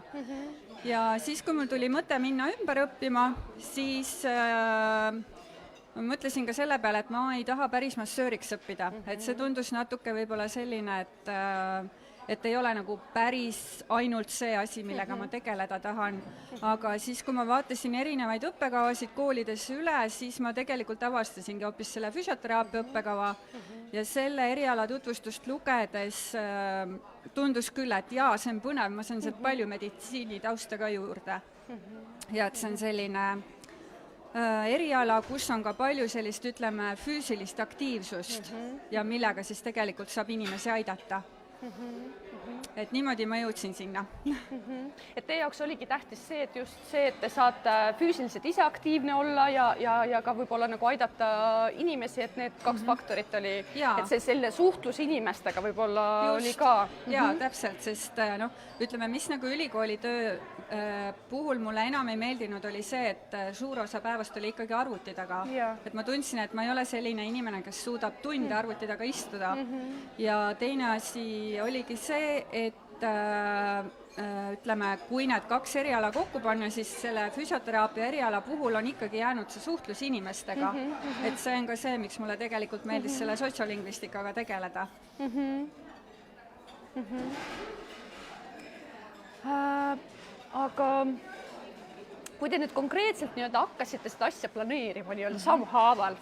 Speaker 10: Ja siis, kui mul tuli mõte minna ümber õppima, siis ma mõtlesin ka selle peale, et ma ei taha päris massööriks õppida, et see tundus natuke võib-olla selline, et ei ole nagu päris ainult see asi, millega ma tegeleda tahan. Aga siis, kui ma vaatasin erinevaid õppekavasid koolides üle, siis ma tegelikult avastasingi hoopis selle füsioteraapia õppekava ja selle eriala tutvustust lugedes tundus küll, et jaa, see on põnev, ma saan sealt palju meditsiinitausta ka juurde. Ja et see on selline eriala, kus on ka palju sellist, ütleme, füüsilist aktiivsust ja millega siis tegelikult saab inimesi aidata. Et niimoodi ma jõudsin sinna.
Speaker 2: Et teie jaoks oligi tähtis see, et just see, et te saate füüsiliselt ise aktiivne olla ja ka võib-olla nagu aidata inimesi, et need kaks faktorit oli, et see selline suhtlus inimestega võib-olla oli ka.
Speaker 10: Jaa, täpselt, sest ütleme, mis nagu ülikooli töö puhul mulle enam ei meeldinud, oli see, et suur osa päevast oli ikkagi arvuti taga. Et ma tundsin, et ma ei ole selline inimene, kes suudab tunde arvuti taga istuda. Ja teine asi oligi see, et ütleme, kui need kaks eriala kokku panna, siis selle füsioteraapia eriala puhul on ikkagi jäänud see suhtlus inimestega. Et see on ka see, miks mulle tegelikult meeldis selle sotsiolingvistikaga tegeleda.
Speaker 2: Aga kui te nüüd konkreetselt hakkasite seda asja planeerima sammhaaval,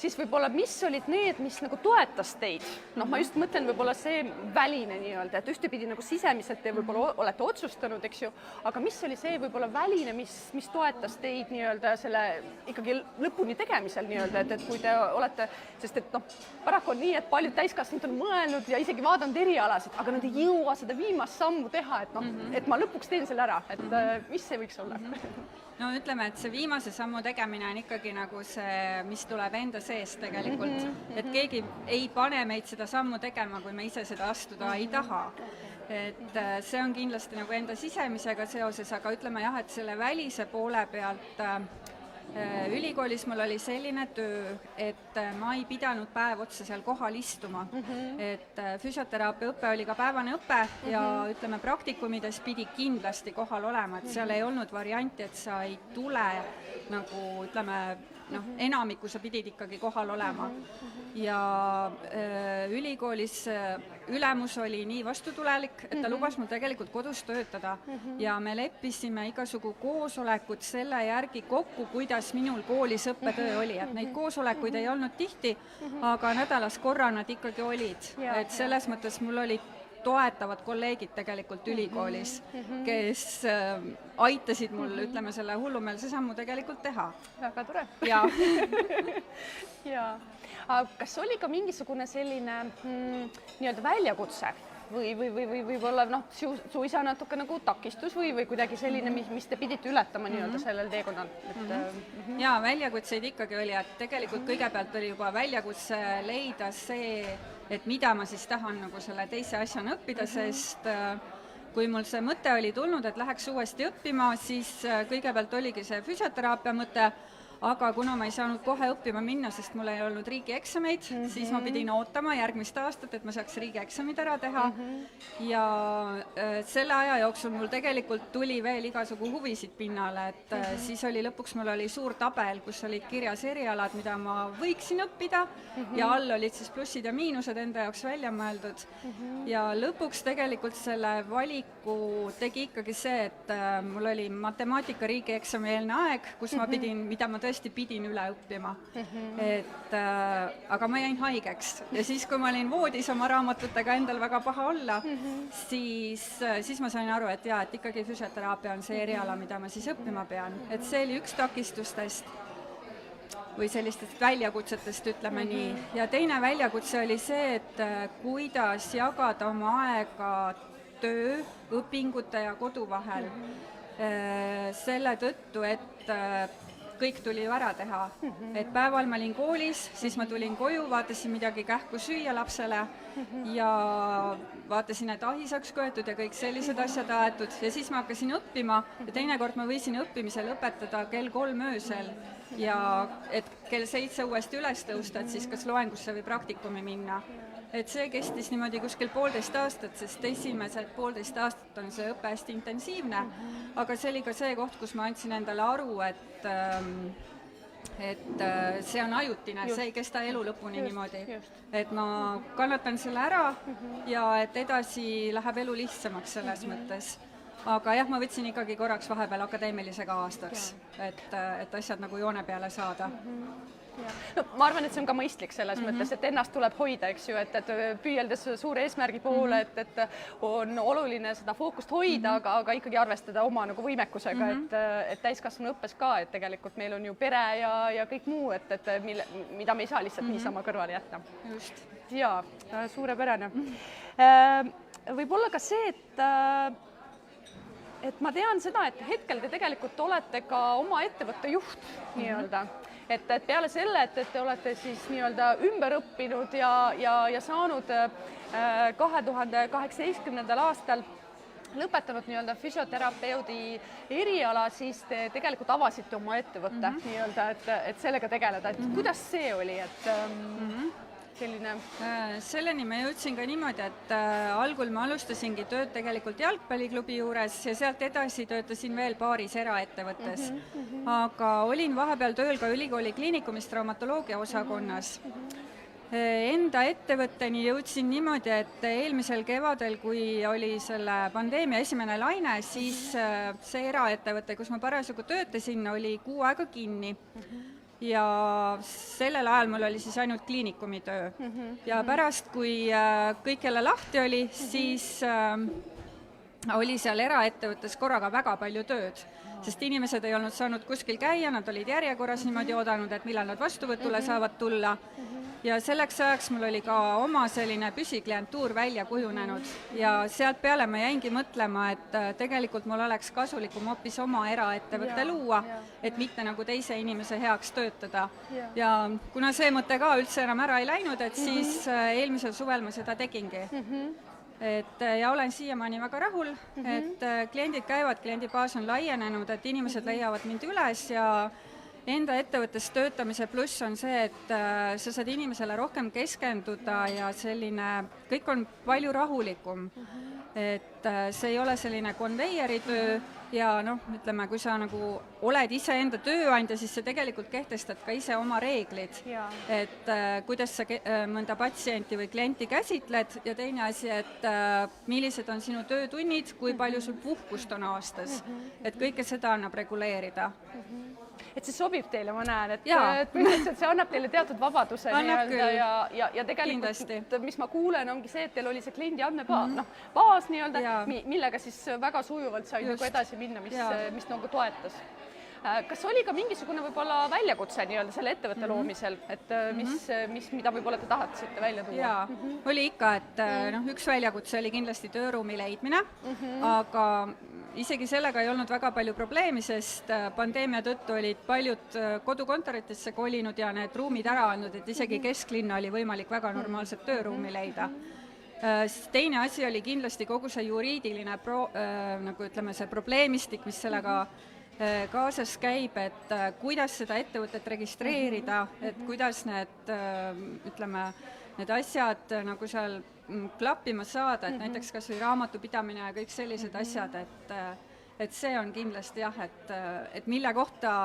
Speaker 2: siis võib-olla mis olid need, mis nagu toetas teid? Ma just mõtlen võib-olla see väline et ühtepidi nagu sisemiselt te võib-olla olete otsustanud, eks ju, aga mis oli see võib-olla väline, mis toetas teid selle ikkagi lõpuni tegemisel, et kui te olete, sest et paraku on nii, et paljud täiskasvanud on mõelnud ja isegi vaadanud erialasid, aga nad ei jõua seda viimast sammu teha, et ma lõpuks teen selle ära, et mis see võiks olla?
Speaker 10: No ütleme, et see viimase sammu tegemine on ikkagi nagu see, mis tuleb enda sees tegelikult, et keegi ei pane meid seda sammu tegema, kui me ise seda astuda ei taha. Et see on kindlasti nagu enda sisemisega seoses, aga ütleme jah, et selle välise poole pealt ülikoolis mul oli selline töö, et ma ei pidanud päev otsa seal kohal istuma, et füsioteraapia õpe oli ka päevane õpe ja ütleme, praktikumides pidi kindlasti kohal olema, et seal ei olnud varianti, et sa ei tule nagu ütleme, enamiku sa pidid ikkagi kohal olema. Ja ülikoolis ülemus oli nii vastutulelik, et ta lubas mul tegelikult kodus töötada ja me leppisime igasugu koosolekud selle järgi kokku, kuidas minul koolis õppetöö oli, et neid koosolekuid ei olnud tihti, aga nädalas korra nad ikkagi olid, et selles mõttes mul olid toetavad kolleegid tegelikult ülikoolis, kes aitasid mul, ütleme, selle hullumeelse sammu tegelikult teha.
Speaker 2: Väga tore.
Speaker 10: Jaa.
Speaker 2: Kas oli ka mingisugune selline väljakutse või võib-olla suisa natuke nagu takistus või kuidagi selline, mis te pidite ületama sellel teekonnal?
Speaker 10: Jaa, väljakutseid ikkagi oli, et tegelikult kõigepealt oli juba väljakutse leida see, et mida ma siis tahan nagu selle teise asjana õppida, sest kui mul see mõte oli tulnud, et läheks uuesti õppima, siis kõigepealt oligi see füsioteraapia mõte, aga kuna ma ei saanud kohe õppima minna, sest mul ei olnud riigieksameid, siis ma pidin ootama järgmist aastat, et ma saaks riigieksamid ära teha. Ja selle aja jooksul mul tegelikult tuli veel igasugu huvisid pinnale, et siis oli lõpuks mul oli suur tabel, kus olid kirjas erialad, mida ma võiksin õppida ja all olid siis plussid ja miinused enda jaoks välja mõeldud. Ja lõpuks tegelikult selle valiku tegi ikkagi see, et mul oli matemaatika riigieksami eelne aeg, kus ma pidin, mida ma tõesti pidin üle õppima. Aga ma jäin haigeks ja siis, kui ma olin voodis oma raamatutega endal väga paha olla, siis ma sain aru, et jaa, et ikkagi füsioteraapia on see eriala, mida ma siis õppima pean. Et see oli üks takistustest või sellistest väljakutsetest, ütleme nii. Ja teine väljakutse oli see, et kuidas jagada oma aega töö, õpingute ja kodu vahel. Selle tõttu, et kõik tuli ju ära teha. Et päeval ma olin koolis, siis ma tulin koju, vaatasin midagi kähku süüa lapsele ja vaatasin, et ahi saaks köetud ja kõik sellised asjad aetud ja siis ma hakkasin õppima ja teinekord ma võisin õppimise lõpetada kell 3 öösel ja et kell 7 uuesti üles tõusta, et siis kas loengusse või praktikumi minna. Et see kestis niimoodi kuskil 1,5 aastat, sest esimesed 1,5 aastat on see õpe hästi intensiivne, aga see oli ka see koht, kus ma andsin endale aru, et see on ajutine, see ei kesta elu lõpuni niimoodi. Et ma kannatan selle ära ja et edasi läheb elu lihtsamaks selles mõttes. Aga jah, ma võtsin ikkagi korraks vahepeal akadeemilisega aastaks, et asjad nagu joone peale saada.
Speaker 2: No, ma arvan, et see on ka mõistlik selles mõttes, et ennast tuleb hoida, eks ju, et püüeldes suure eesmärgi poole, et on oluline seda fookust hoida, aga ikkagi arvestada oma nagu võimekusega, et täiskasvanu õppes ka, et tegelikult meil on ju pere ja kõik muu, mida me ei saa lihtsalt niisama kõrvale jätta.
Speaker 10: Just.
Speaker 2: Jaa, suurepärane. Võib-olla ka see, et ma tean seda, et hetkel te tegelikult olete ka oma ettevõtte juht nii-öelda. Et peale selle, et te olete siis nii-öelda ümber õppinud ja saanud 2018. aastal lõpetanud nii-öelda füsioterapeudi eriala, siis te tegelikult avasite oma ettevõtte nii-öelda, et sellega tegeleda. Et kuidas see oli, et selline?
Speaker 10: Selleni ma jõudsin ka niimoodi, et algul ma alustasingi tööd tegelikult jalgpalliklubi juures ja sealt edasi töötasin veel paaris eraettevõttes. Aga olin vahepeal tööl ka ülikooli kliinikumis traumatoloogia osakonnas. Enda ettevõtteni jõudsin niimoodi, et eelmisel kevadel, kui oli selle pandeemia esimene laine, siis see eraettevõte, kus ma parasjagu töötasin, oli 6 aega kinni. Ja sellel ajal mul oli siis ainult kliinikumi töö. Ja pärast, kui kõik jälle lahti oli, siis oli seal eraettevõttes korraga väga palju tööd, sest inimesed ei olnud saanud kuskil käia, nad olid järjekorras niimoodi oodanud, et millal nad vastuvõtule saavad tulla. Ja selleks ajaks mul oli ka oma selline püsiklientuur välja kujunenud ja sealt peale ma jäingi mõtlema, et tegelikult mul oleks kasulikum hoopis oma eraettevõtte luua, et mitte nagu teise inimese heaks töötada. Ja kuna see mõte ka üldse enam ära ei läinud, et siis eelmisel suvel ma seda tegingi. Ja olen siiamaani väga rahul, et kliendid käivad, kliendibaas on laienenud, et inimesed leiavad mind üles ja enda ettevõttes töötamise pluss on see, et sa saad inimesele rohkem keskenduda ja selline, kõik on palju rahulikum. Et see ei ole selline konveieritöö ja ütleme, kui sa nagu oled ise enda tööandja, siis sa tegelikult kehtestad ka ise oma reeglid, et kuidas sa mõnda patsienti või klienti käsitled ja teine asi, et millised on sinu töötunnid, kui palju sul puhkust on aastas, et kõike seda annab reguleerida.
Speaker 2: Et see sobib teile, ma näen, et see annab teile teatud vabaduse ja tegelikult, mis ma kuulen, ongi see, et teil oli see kliendi andmebaas nii-öelda, millega siis väga sujuvalt sai nagu edasi minna, mis nagu toetas. Kas oli ka mingisugune võib-olla väljakutse nii-öelda selle ettevõtte loomisel, et mida võib-olla te tahatsite välja tuua?
Speaker 10: Jaa, oli ikka, et üks väljakutse oli kindlasti tööruumi leidmine, aga isegi sellega ei olnud väga palju probleemi, sest pandeemia tõttu olid paljud kodukontoritesse kolinud ja need ruumid ära andnud, et isegi kesklinna oli võimalik väga normaalset tööruumi leida. Teine asi oli kindlasti kogu see juriidiline nagu ütleme, see probleemistik, mis sellega kaasas käib, et kuidas seda ettevõtet registreerida, et kuidas need, ütleme, need asjad nagu seal klappima saada, et näiteks kas või raamatupidamine ja kõik sellised asjad, et see on kindlasti jah, et mille kohta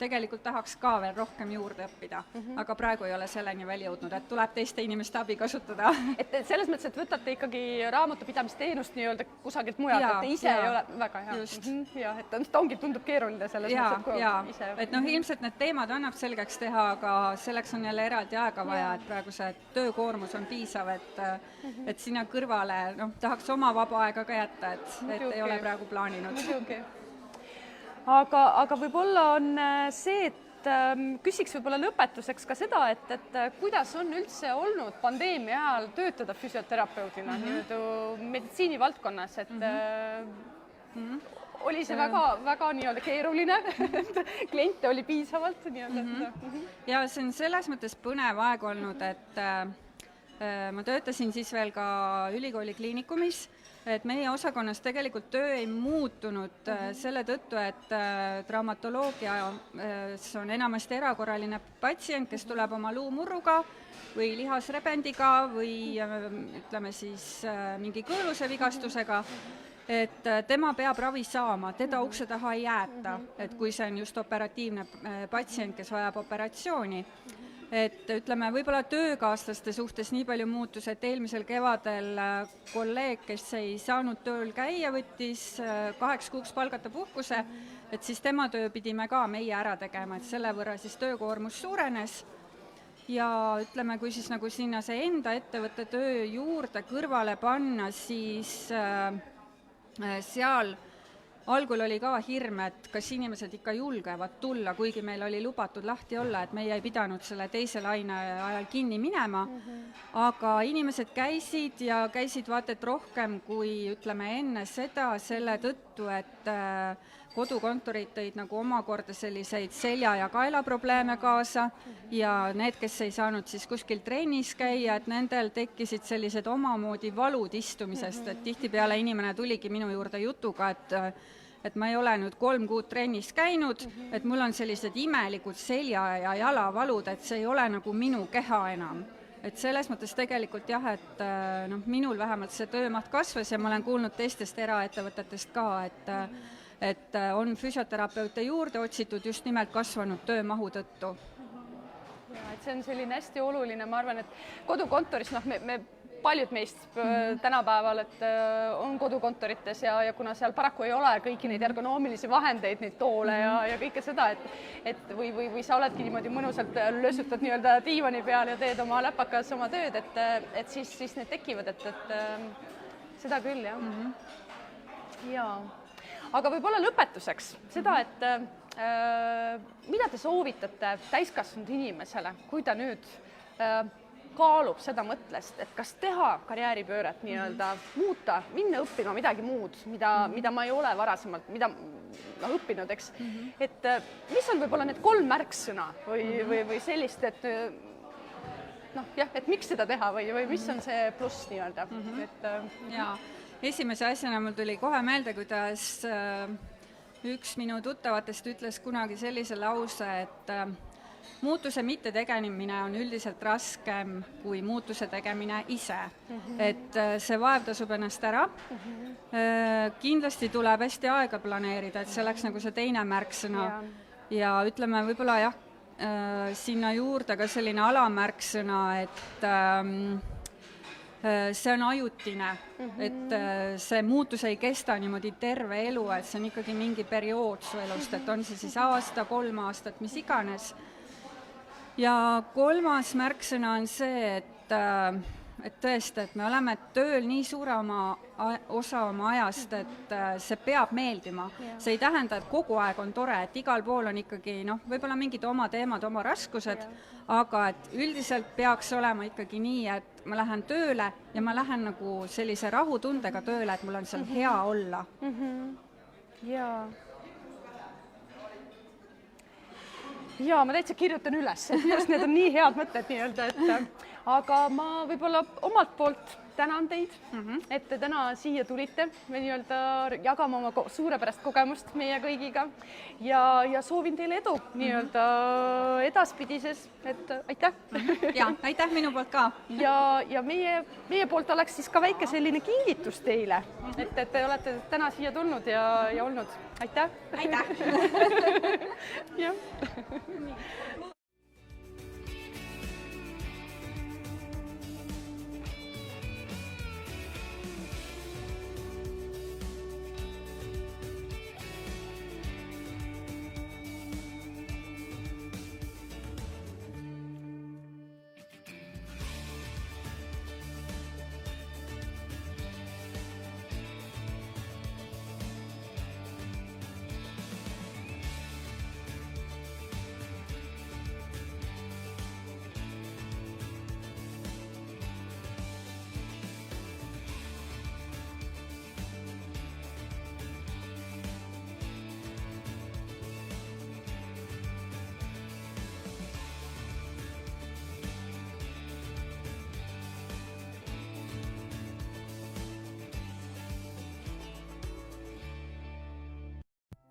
Speaker 10: tegelikult tahaks ka veel rohkem juurde õppida, aga praegu ei ole selleni veel jõudnud, et tuleb teiste inimeste abi kasutada.
Speaker 2: Et selles mõttes, et võtate ikkagi raamatupidamisteenust nii-öelda kusagilt mujalt, et te ise ei ole väga hea.
Speaker 10: Just.
Speaker 2: Ja, et ta ongi tundub keeruline selles mõttes,
Speaker 10: et ise. Et ilmselt need teemad annab selgeks teha, aga selleks on jälle eraldi aega vaja, et praegu see töökoormus on piisav, et sinna kõrvale tahaks oma vaba aega ka jätta, et ei ole praegu plaaninud.
Speaker 2: Aga võib-olla on see, et küsiks võib-olla lõpetuseks ka seda, et kuidas on üldse olnud pandeemia ajal töötada füsioterapeudina meditsiinivaldkonnas, et oli see väga nii-öelda keeruline, et kliente oli piisavalt nii-öelda.
Speaker 10: Ja see on selles mõttes põnev aeg olnud, et ma töötasin siis veel ka ülikooli kliinikumis, et meie osakonnas tegelikult töö ei muutunud selle tõttu, et traumatoloogias on enamasti erakorraline patsient, kes tuleb oma luumurruga või lihasrebendiga või ütleme siis mingi kõõluse vigastusega, et tema peab ravi saama, teda ukse taha ei jäeta, et kui see on just operatiivne patsient, kes vajab operatsiooni. Et ütleme, võib-olla töökaaslaste suhtes nii palju muutus, et eelmisel kevadel kolleeg, kes ei saanud tööl käia, võttis 8 kuuks palgata puhkuse, et siis tema töö pidime ka meie ära tegema, et selle võrra siis töökoormus suurenes. Ja ütleme, kui siis nagu sinna see enda ettevõtte töö juurde kõrvale panna, siis seal algul oli ka hirm, et kas inimesed ikka julgevad tulla, kuigi meil oli lubatud lahti olla, et meie ei pidanud selle teise laine ajal kinni minema, aga inimesed käisid ja käisid vaata et rohkem kui ütleme enne seda selle tõttu, et kodukontorid tõid nagu omakorda selliseid selja- ja kaelaprobleeme kaasa ja need, kes ei saanud siis kuskil trennis käia, et nendel tekkisid sellised omamoodi valud istumisest, et tihtipeale inimene tuligi minu juurde jutuga, et ma ei ole nüüd 3 kuud trennis käinud, et mul on sellised imelikud selja- ja jalavalud, et see ei ole nagu minu keha enam. Et selles mõttes tegelikult jah, et minul vähemalt see töömaht kasvas ja ma olen kuulnud teistest eraettevõtetest ka, et on füsioterapeute juurde otsitud just nimelt kasvanud töömahu tõttu.
Speaker 2: Ja, et see on selline hästi oluline, ma arvan, et kodukontoris, me paljud meist tänapäeval, et on kodukontorites ja kuna seal paraku ei ole kõiki neid ergonoomilisi vahendeid, neid toole ja kõike seda, et või sa oledki niimoodi mõnusalt löösutad nii-öelda diivani peal ja teed oma läpakas oma tööd, et siis need tekivad, et seda küll, jah. Jaa. Aga võib-olla lõpetuseks seda, et mida te soovitate täiskasvanud inimesele, kui ta nüüd kaalub seda mõtlest, et kas teha karjääripööret nii-öelda, muuta, minna õppima midagi muud, mida ma ei ole varasemalt, mida ma õppinud, eks. Et mis on võib-olla need 3 märksõna või sellist, et et miks seda teha või mis on see pluss nii-öelda?
Speaker 10: Jaa. Esimese asjana mul tuli kohe meelde, kuidas üks minu tuttavatest ütles kunagi sellise lause, et muutuse mittetegemine on üldiselt raskem kui muutuse tegemine ise. Et see vaev tasub ennast ära. Kindlasti tuleb hästi aega planeerida, et see oleks nagu see teine märksõna. Ja ütleme võib-olla jah, sinna juurde ka selline alamärksõna, et see on ajutine, et see muutus ei kesta niimoodi terve elu, et see on ikkagi mingi periood su elust, et on see siis aasta, 3 aastat, mis iganes. Ja 3. märksõna on see, et tõesti, et me oleme tööl nii suure osa oma ajast, et see peab meeldima. See ei tähenda, et kogu aeg on tore, et igal pool on ikkagi võib-olla mingid oma teemad, oma raskused, aga et üldiselt peaks olema ikkagi nii, et ma lähen tööle ja ma lähen nagu sellise rahutundega tööle, et mul on seal hea olla.
Speaker 2: Jaa, ma täitsa kirjutan üles, et just need on nii head mõtted nii-öelda, et aga ma võib-olla omalt poolt tänan teid, et te täna siia tulite nii-öelda jagama oma suurepärast kogemust meie kõigiga ja soovin teile edu nii-öelda edaspidises, et aitäh!
Speaker 10: Ja, aitäh minu poolt ka!
Speaker 2: Ja meie poolt oleks siis ka väike selline kingitus teile, et te olete täna siia tulnud ja olnud. Aitäh!
Speaker 10: Aitäh!
Speaker 2: Jah.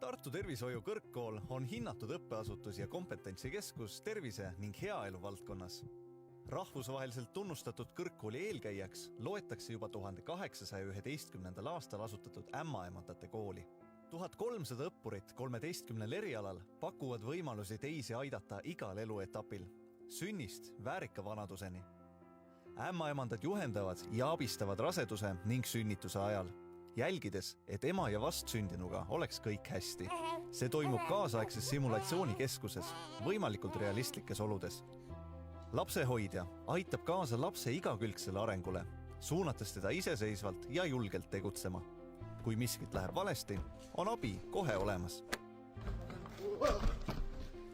Speaker 11: Tartu Tervishoiu Kõrgkool on hinnatud õppeasutus ja kompetentsikeskus tervise ning heaelu valdkonnas. Rahvusvaheliselt tunnustatud kõrgkooli eelkäijaks loetakse juba 1811. aastal asutatud ämmaemandate kooli. 1300 õppurit 13 erialal pakuvad võimalusi teisi aidata igal eluetapil, sünnist väärika vanaduseni. Ämmaemandad juhendavad ja abistavad raseduse ning sünnituse ajal, jälgides, et ema ja vastsündinuga oleks kõik hästi. See toimub kaasaegses simulatsioonikeskuses, võimalikult realistlikes oludes. Lapsehoidja aitab kaasa lapse igakülgsele arengule, suunates teda iseseisvalt ja julgelt tegutsema. Kui miskit läheb valesti, on abi kohe olemas.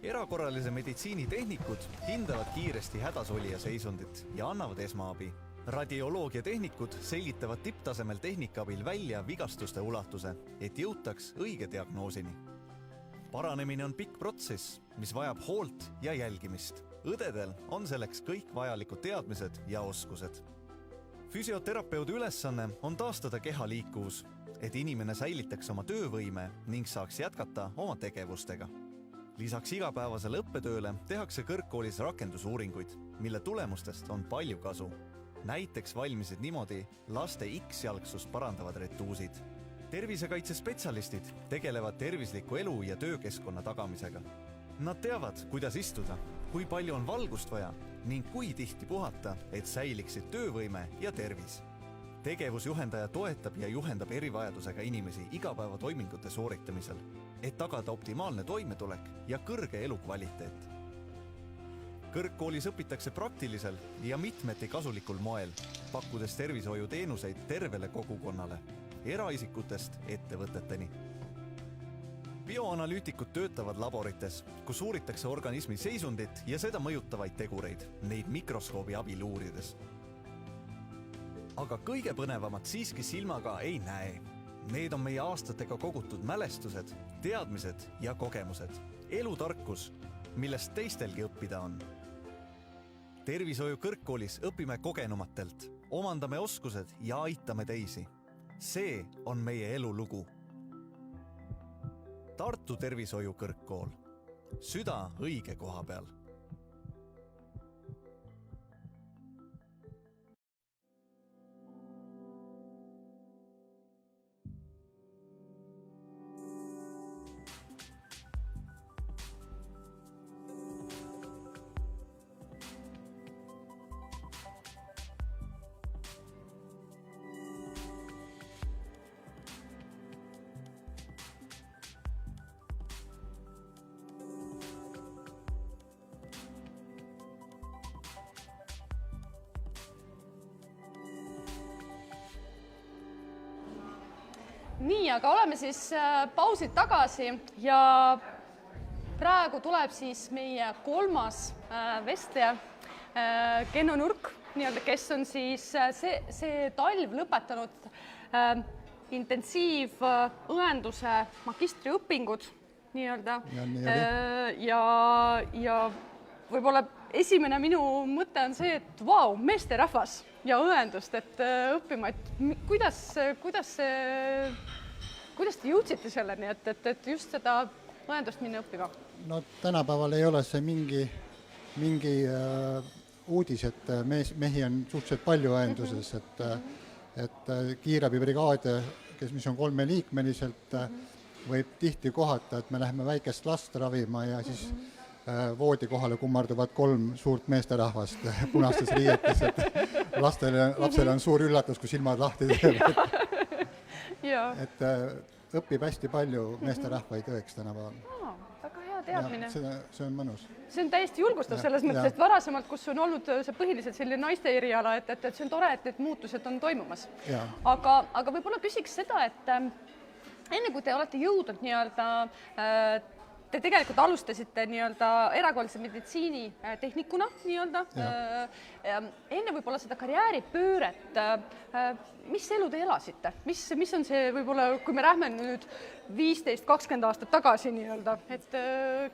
Speaker 11: Erakorralise meditsiini tehnikud hindavad kiiresti hädasolija seisundit ja annavad esmaabi. Radioloogia tehnikud selgitavad tipptasemel tehnikaabil välja vigastuste ulatuse, et jõutaks õige diagnoosini. Paranemine on pikk protsess, mis vajab hoolt ja jälgimist. Õdedel on selleks kõik vajalikud teadmised ja oskused. Füsioterapeudi ülesanne on taastada keha liikuvus, et inimene säilitaks oma töövõime ning saaks jätkata oma tegevustega. Lisaks igapäevasele õppetööle tehakse kõrgkoolis rakendusuuringuid, mille tulemustest on palju kasu. Näiteks valmisid niimoodi laste X-jalgsust parandavad retuusid. Tervisekaitsespetsialistid tegelevad tervisliku elu ja töökeskkonna tagamisega. Nad teavad, kuidas istuda, kui palju on valgust vaja ning kui tihti puhata, et säiliksid töövõime ja tervis. Tegevusjuhendaja toetab ja juhendab erivajadusega inimesi igapäevatoimingute sooritamisel, et tagada optimaalne toimetulek ja kõrge elukvaliteet. Kõrgkoolis õpitakse praktilisel ja mitmeti kasulikul moel, pakkudes tervishoiuteenuseid tervele kogukonnale, eraisikutest ettevõteteni. Bioanalüütikud töötavad laborites, kus uuritakse organismi seisundit ja seda mõjutavaid tegureid, neid mikroskoobi abil uurides. Aga kõige põnevamat siiski silmaga ei näe. Need on meie aastatega kogutud mälestused, teadmised ja kogemused. Elutarkus, millest teistelgi õppida on. Tervishoiu kõrgkoolis õpime kogenumatelt, omandame oskused ja aitame teisi. See on meie elulugu. Tartu Tervishoiu Kõrgkool. Süda õige koha peal.
Speaker 2: Nii, aga oleme siis pausid tagasi ja praegu tuleb siis meie kolmas vestleja, Kenno Nurk, kes on siis see talv lõpetanud intensiivõenduse magistriõpingud ja võib-olla esimene minu mõte on see, et vau, meesterahvas ja õendust, et õppima, et kuidas te jõudsite selleni, et just seda õendust minna õppima?
Speaker 12: No tänapäeval ei ole see mingi uudis, et mehi on suhteliselt palju õenduses, et kiirabibrigaade, mis on 3-liikmeliselt, võib tihti kohata, et me läheme väikest last ravima ja siis voodikohale kummarduvad 3 suurt meesterahvast punastes riietes, et lapsele on suur üllatus, kui silmad lahti teevad. Et õpib hästi palju meesterahvaid õeks tänapäeval.
Speaker 2: Väga hea teadmine.
Speaker 12: See on mõnus.
Speaker 2: See on täiesti julgustav selles mõttes, et varasemalt, kus on olnud see põhiliselt selline naiste eriala, et see on tore, et need muutused on toimumas. Aga võib-olla küsiks seda, et enne kui te olete jõudnud te tegelikult alustasite erakorralise meditsiini tehnikuna enne võib-olla seda karjääripööret. Mis elu te elasite? Mis on see võib-olla, kui me lähme nüüd 15-20 aastat tagasi et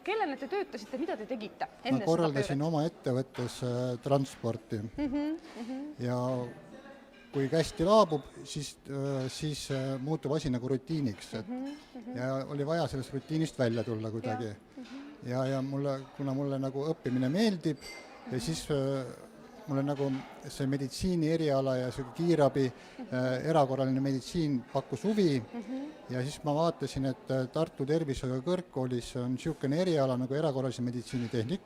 Speaker 2: kellena te töötasite, mida te tegite enne
Speaker 12: ma korraldasin oma ettevõttes transporti ja kui kästi laabub, siis muutub asi nagu rutiiniks, ja oli vaja sellest rutiinist välja tulla kuidagi. Ja kuna mulle nagu õppimine meeldib ja siis mulle nagu see meditsiini eriala ja see kiirabi, erakorraline meditsiin pakkus huvi ja siis ma vaatasin, et Tartu Tervishoiu kõrgkoolis on niisugune eriala nagu erakorralise meditsiini tehnik.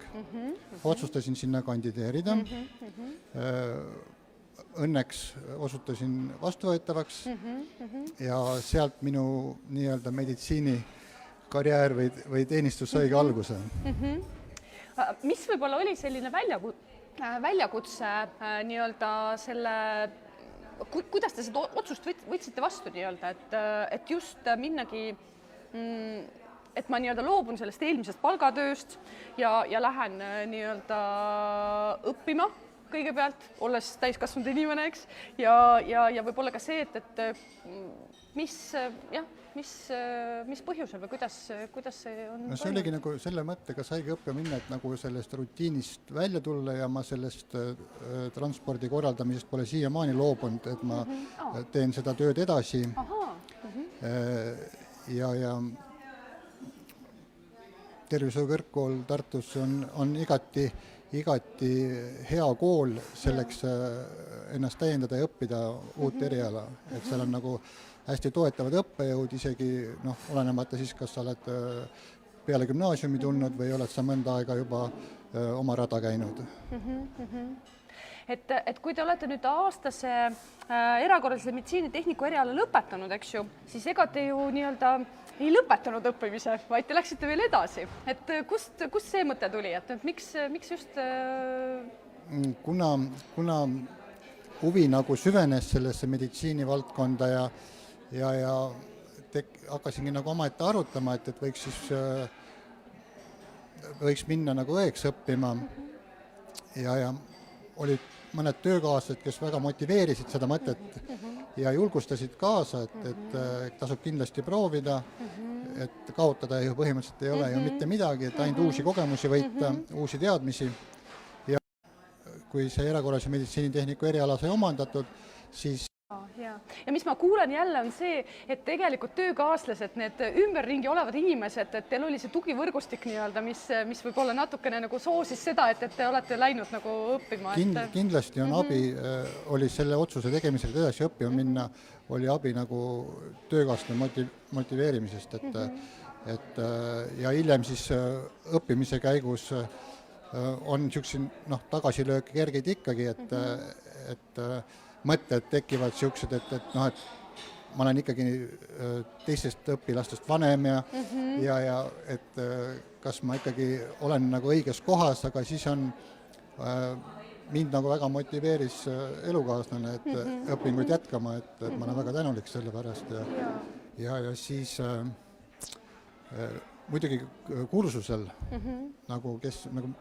Speaker 12: Otsustasin sinna kandideerida. Õnneks osutusin vastuvõetavaks ja sealt minu nii-öelda meditsiinikarjäär või teenistus saigi alguse.
Speaker 2: Mis võib-olla oli selline väljakutse nii-öelda selle, kuidas te seda otsust võtsite vastu nii-öelda, et just minnagi, et ma nii-öelda loobun sellest eelmisest palgatööst ja lähen nii-öelda õppima kõigepealt, olles täiskasvanud inimene, eks, ja võib-olla ka see, et mis põhjusel või kuidas see on?
Speaker 12: No see oligi nagu selle mõttega saigi õppima minna, et nagu sellest rutiinist välja tulla ja ma sellest transpordi korraldamisest pole siiamaani loobunud, et ma teen seda tööd edasi. Ja Tervishoiu kõrgkool Tartus on igati hea kool selleks ennast täiendada ja õppida uut eriala, et seal on nagu hästi toetavad õppejõud, isegi olenemata siis, kas sa oled peale gümnaasiumi tulnud või oled sa mõnda aega juba oma rada käinud.
Speaker 2: Et kui te olete nüüd aastase erakorralise meditsiinitehniku eriala lõpetanud, eks ju, siis ega te ju nii-öelda ei lõpetanud õppimise, vaid te läksite veel edasi. Et kust see mõte tuli, et miks just?
Speaker 12: Kuna huvi nagu süvenes sellesse meditsiinivaldkonda ja hakkasingi nagu omaette arutama, et võiks minna nagu õeks õppima ja olid mõned töökaaslased, kes väga motiveerisid seda mõtet ja julgustasid kaasa, et tasub kindlasti proovida, et kaotada ju põhimõtteliselt ei ole ju mitte midagi, et ainult uusi kogemusi võita, uusi teadmisi. Ja kui see erakorralise meditsiinitehniku eriala sai omandatud, siis
Speaker 2: ja mis ma kuulen jälle on see, et tegelikult töökaaslased, need ümberringi olevad inimesed, et teil oli see tugivõrgustik nii-öelda, mis võib-olla natukene nagu soosis seda, et te olete läinud nagu õppima.
Speaker 12: Kindlasti on abi, oli selle otsuse tegemisega edasi õppima minna, oli abi nagu töökaaslaste motiveerimisest, ja hiljem siis õppimise käigus on niisugune tagasilöök kergeid ikkagi, et mõtted tekivad niisugused, et ma olen ikkagi teistest õpilastest vanem ja et kas ma ikkagi olen nagu õiges kohas, aga siis on mind nagu väga motiveeris elukaaslane, et õpinguid jätkama, et ma olen väga tänulik selle pärast ja siis muidugi kursusel nagu kes nagu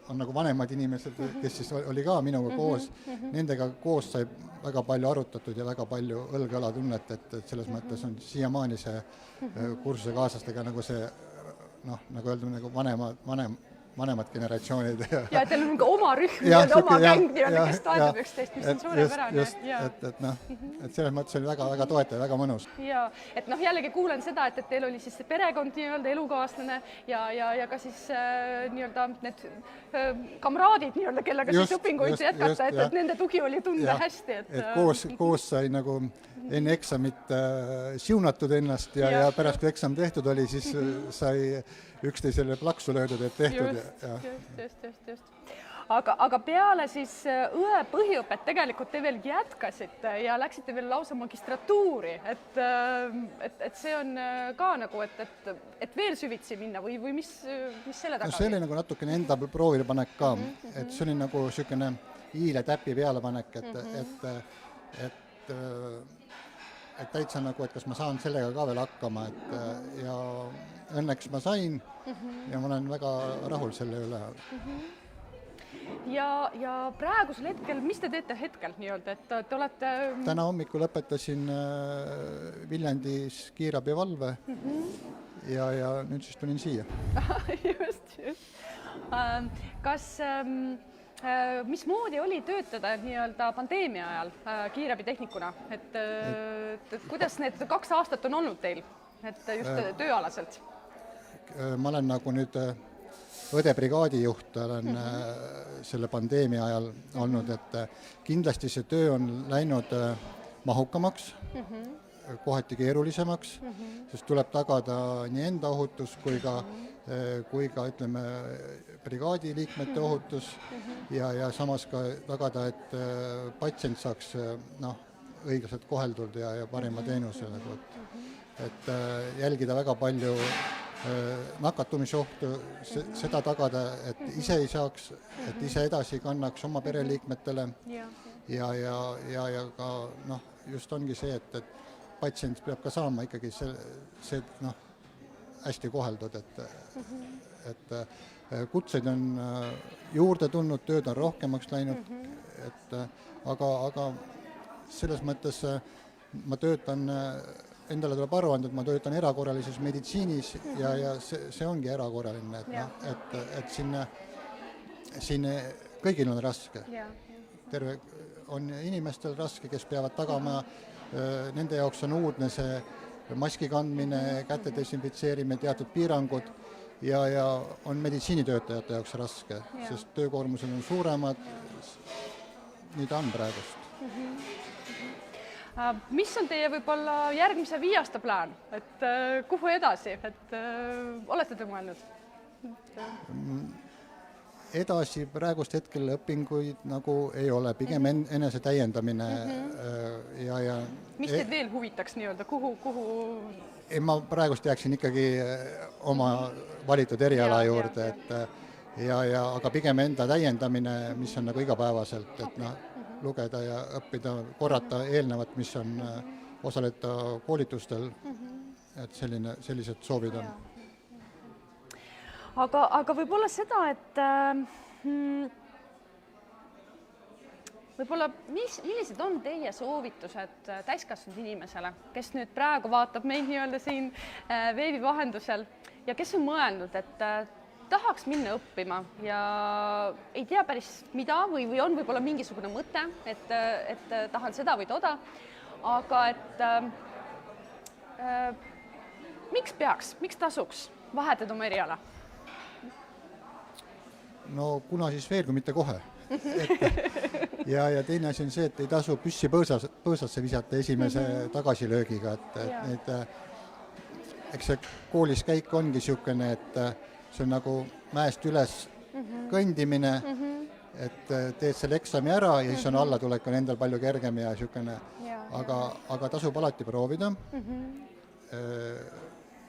Speaker 12: on nagu vanemad inimesed, kes siis oli ka minuga koos, nendega koos sai väga palju arutatud ja väga palju õlg-õla tunnet, et selles mõttes on siiamaani see kursuse kaaslastega nagu see, nagu öelda, nagu vanemad generatsioonid.
Speaker 2: Ja teil on oma rühm, oma gäng, kes toetab üksteist, mis on suurepärane.
Speaker 12: Et selles mõttes oli väga toetav, väga mõnus.
Speaker 2: Ja, et jällegi kuulen seda, et teil oli siis perekond nii-öelda elukaaslane ja ka siis nii-öelda need kamraadid nii-öelda, kellega siis õpinguid jätkata, et nende tugi oli tunda hästi.
Speaker 12: Et koos sai nagu enne eksamit siunatud ennast ja pärast kui eksam tehtud oli, siis sai üksteisele plaksu löödud, et tehtud.
Speaker 2: Just. Aga peale siis õe põhiõpet tegelikult te veel jätkasite ja läksite veel lausa magistratuuri, et see on ka nagu, et veel süvitsi minna või mis selle taga?
Speaker 12: See oli nagu natukene enda proovile panek ka, et see oli nagu niisugune hiile täpi peale panek, et täitsa nagu, et kas ma saan sellega ka veel hakkama, ja õnneks ma sain ja ma olen väga rahul selle üle.
Speaker 2: Ja praegusel hetkel, mis te teete hetkel nii-öelda, et te olete...
Speaker 12: Täna hommikul lõpetasin Viljandis kiirabivalve ja nüüd siis tulin siia.
Speaker 2: Just. Kas mismoodi oli töötada nii-öelda pandeemia ajal kiirabitehnikuna, et kuidas need 2 aastat on olnud teil, et just tööalaselt?
Speaker 12: Ma olen nagu nüüd õdebrigaadi juht, olen selle pandeemia ajal olnud, et kindlasti see töö on läinud mahukamaks, kohati keerulisemaks, sest tuleb tagada nii enda ohutus kui ka ütleme, brigaadi liikmete ohutus ja samas ka tagada, et patsient saaks õiglaselt koheldud ja parima teenuse. Et jälgida väga palju nakatumisohtu, seda tagada, et ise ei saaks, et ise edasi kannaks oma pereliikmetele ja ka just ongi see, et patsient peab ka saama ikkagi see hästi koheldud, et kutseid on juurde tulnud, tööd on rohkemaks läinud, aga selles mõttes ma töötan, endale tuleb aru anda, et ma töötan erakorralises meditsiinis ja see ongi erakorraline, et siin kõigil on raske. Terve on inimestel raske, kes peavad tagama, nende jaoks on uudne see maski kandmine, käte desinfitseerimine, teatud piirangud ja on meditsiinitöötajate jaoks raske, sest töökoormused on suuremad, nii ta on praegust.
Speaker 2: Mis on teie võib-olla järgmise 5 aasta plaan, et kuhu edasi, et olete te mõelnud?
Speaker 12: Edasi praegust hetkel õpinguid nagu ei ole, pigem enese täiendamine ja
Speaker 2: mis teid veel huvitaks nii-öelda, kuhu?
Speaker 12: Ma praegust jääksin ikkagi oma valitud eriala juurde, aga pigem enda täiendamine, mis on nagu igapäevaselt, et lugeda ja õppida, korrata eelnevat, mis on osaleda koolitustel, et sellised soovid on.
Speaker 2: Aga võib-olla seda, et võib-olla millised on teie soovitused täiskasvanud inimesele, kes nüüd praegu vaatab meid nii-öelda siin veebi vahendusel ja kes on mõelnud, et tahaks minna õppima ja ei tea päris mida või on võib-olla mingisugune mõte, et tahan seda või toda, aga et miks tasuks vahetada oma eriala?
Speaker 12: No kuna siis veel, kui mitte kohe. Ja teine asi on see, et ei tasu püssi põõsasse visata esimese tagasilöögiga, et eks see koolis käik ongi niisugune, et see on nagu mäest üles kõndimine, et teed selle eksami ära ja siis on allatulek on endal palju kergem ja niisugune, aga tasub alati proovida.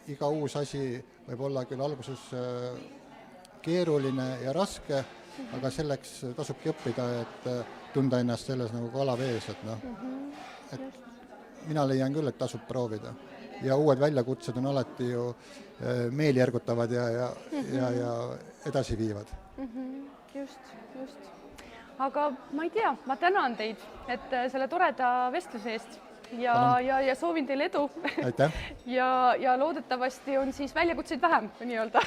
Speaker 12: Iga uus asi võib olla küll alguses keeruline ja raske, aga selleks tasubki õppida, et tunda ennast selles nagu kala vees, et mina leian küll, et tasub proovida. Ja uued väljakutsed on alati ju meeliergutavad ja edasi viivad.
Speaker 2: Just. Aga ma ei tea, ma tänan teid, et selle toreda vestluse eest ja soovin teile edu.
Speaker 12: Aitäh.
Speaker 2: Ja loodetavasti on siis väljakutseid vähem nii-öelda.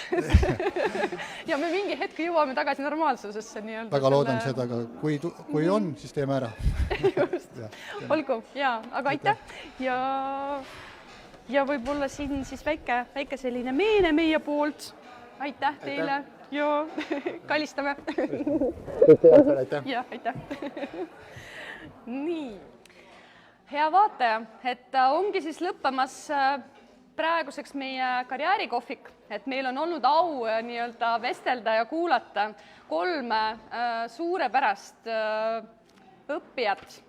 Speaker 2: Ja me mingi hetk jõuame tagasi normaalsusesse nii-öelda.
Speaker 12: Väga loodan seda, aga kui on, siis teeme ära.
Speaker 2: Just. Olgu, aga aitäh. Ja võib-olla siin siis väike selline meene meie poolt. Aitäh teile ja kallistame.
Speaker 12: Aitäh.
Speaker 2: Ja, aitäh. Nii. Hea vaataja, et ongi siis lõppemas praeguseks meie karjäärikohvik, et meil on olnud au nii-öelda vestelda ja kuulata 3 suurepärast õppijat,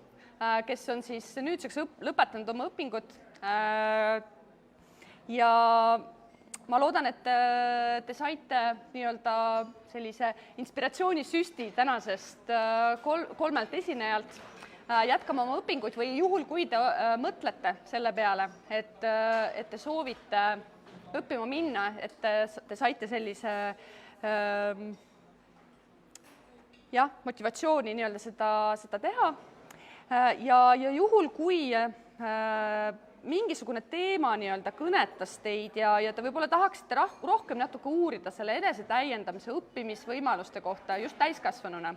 Speaker 2: kes on siis nüüdseks lõpetanud oma õpingud. Ja ma loodan, et te saite nii-öelda sellise inspiratsioonisüsti tänasest 3 esinejalt jätkama oma õpinguid või juhul, kui te mõtlete selle peale, et te soovite õppima minna, et te saite sellise motivatsiooni nii-öelda seda teha. Ja juhul, kui mingisugune teema nii-öelda kõnetas teid ja te võib-olla tahaksite rohkem natuke uurida selle enesetäiendamise õppimisvõimaluste kohta just täiskasvanuna,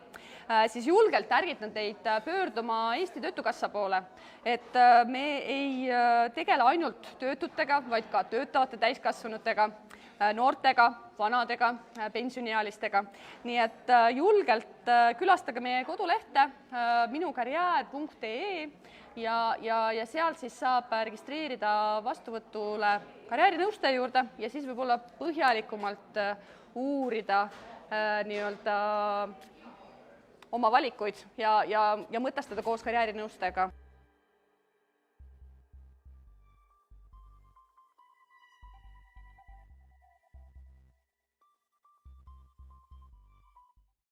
Speaker 2: siis julgelt ärgitan teid pöörduma Eesti Töötukassa poole, et me ei tegele ainult töötutega, vaid ka töötavate täiskasvanutega, noortega, vanadega, pensioniealistega. Nii et julgelt külastage meie kodulehte minukarjäär.ee ja seal siis saab registreerida vastuvõtule karjäärinõustaja juurde ja siis võib-olla põhjalikumalt uurida nii-öelda oma valikuid ja mõtestada koos karjäärinõustajaga.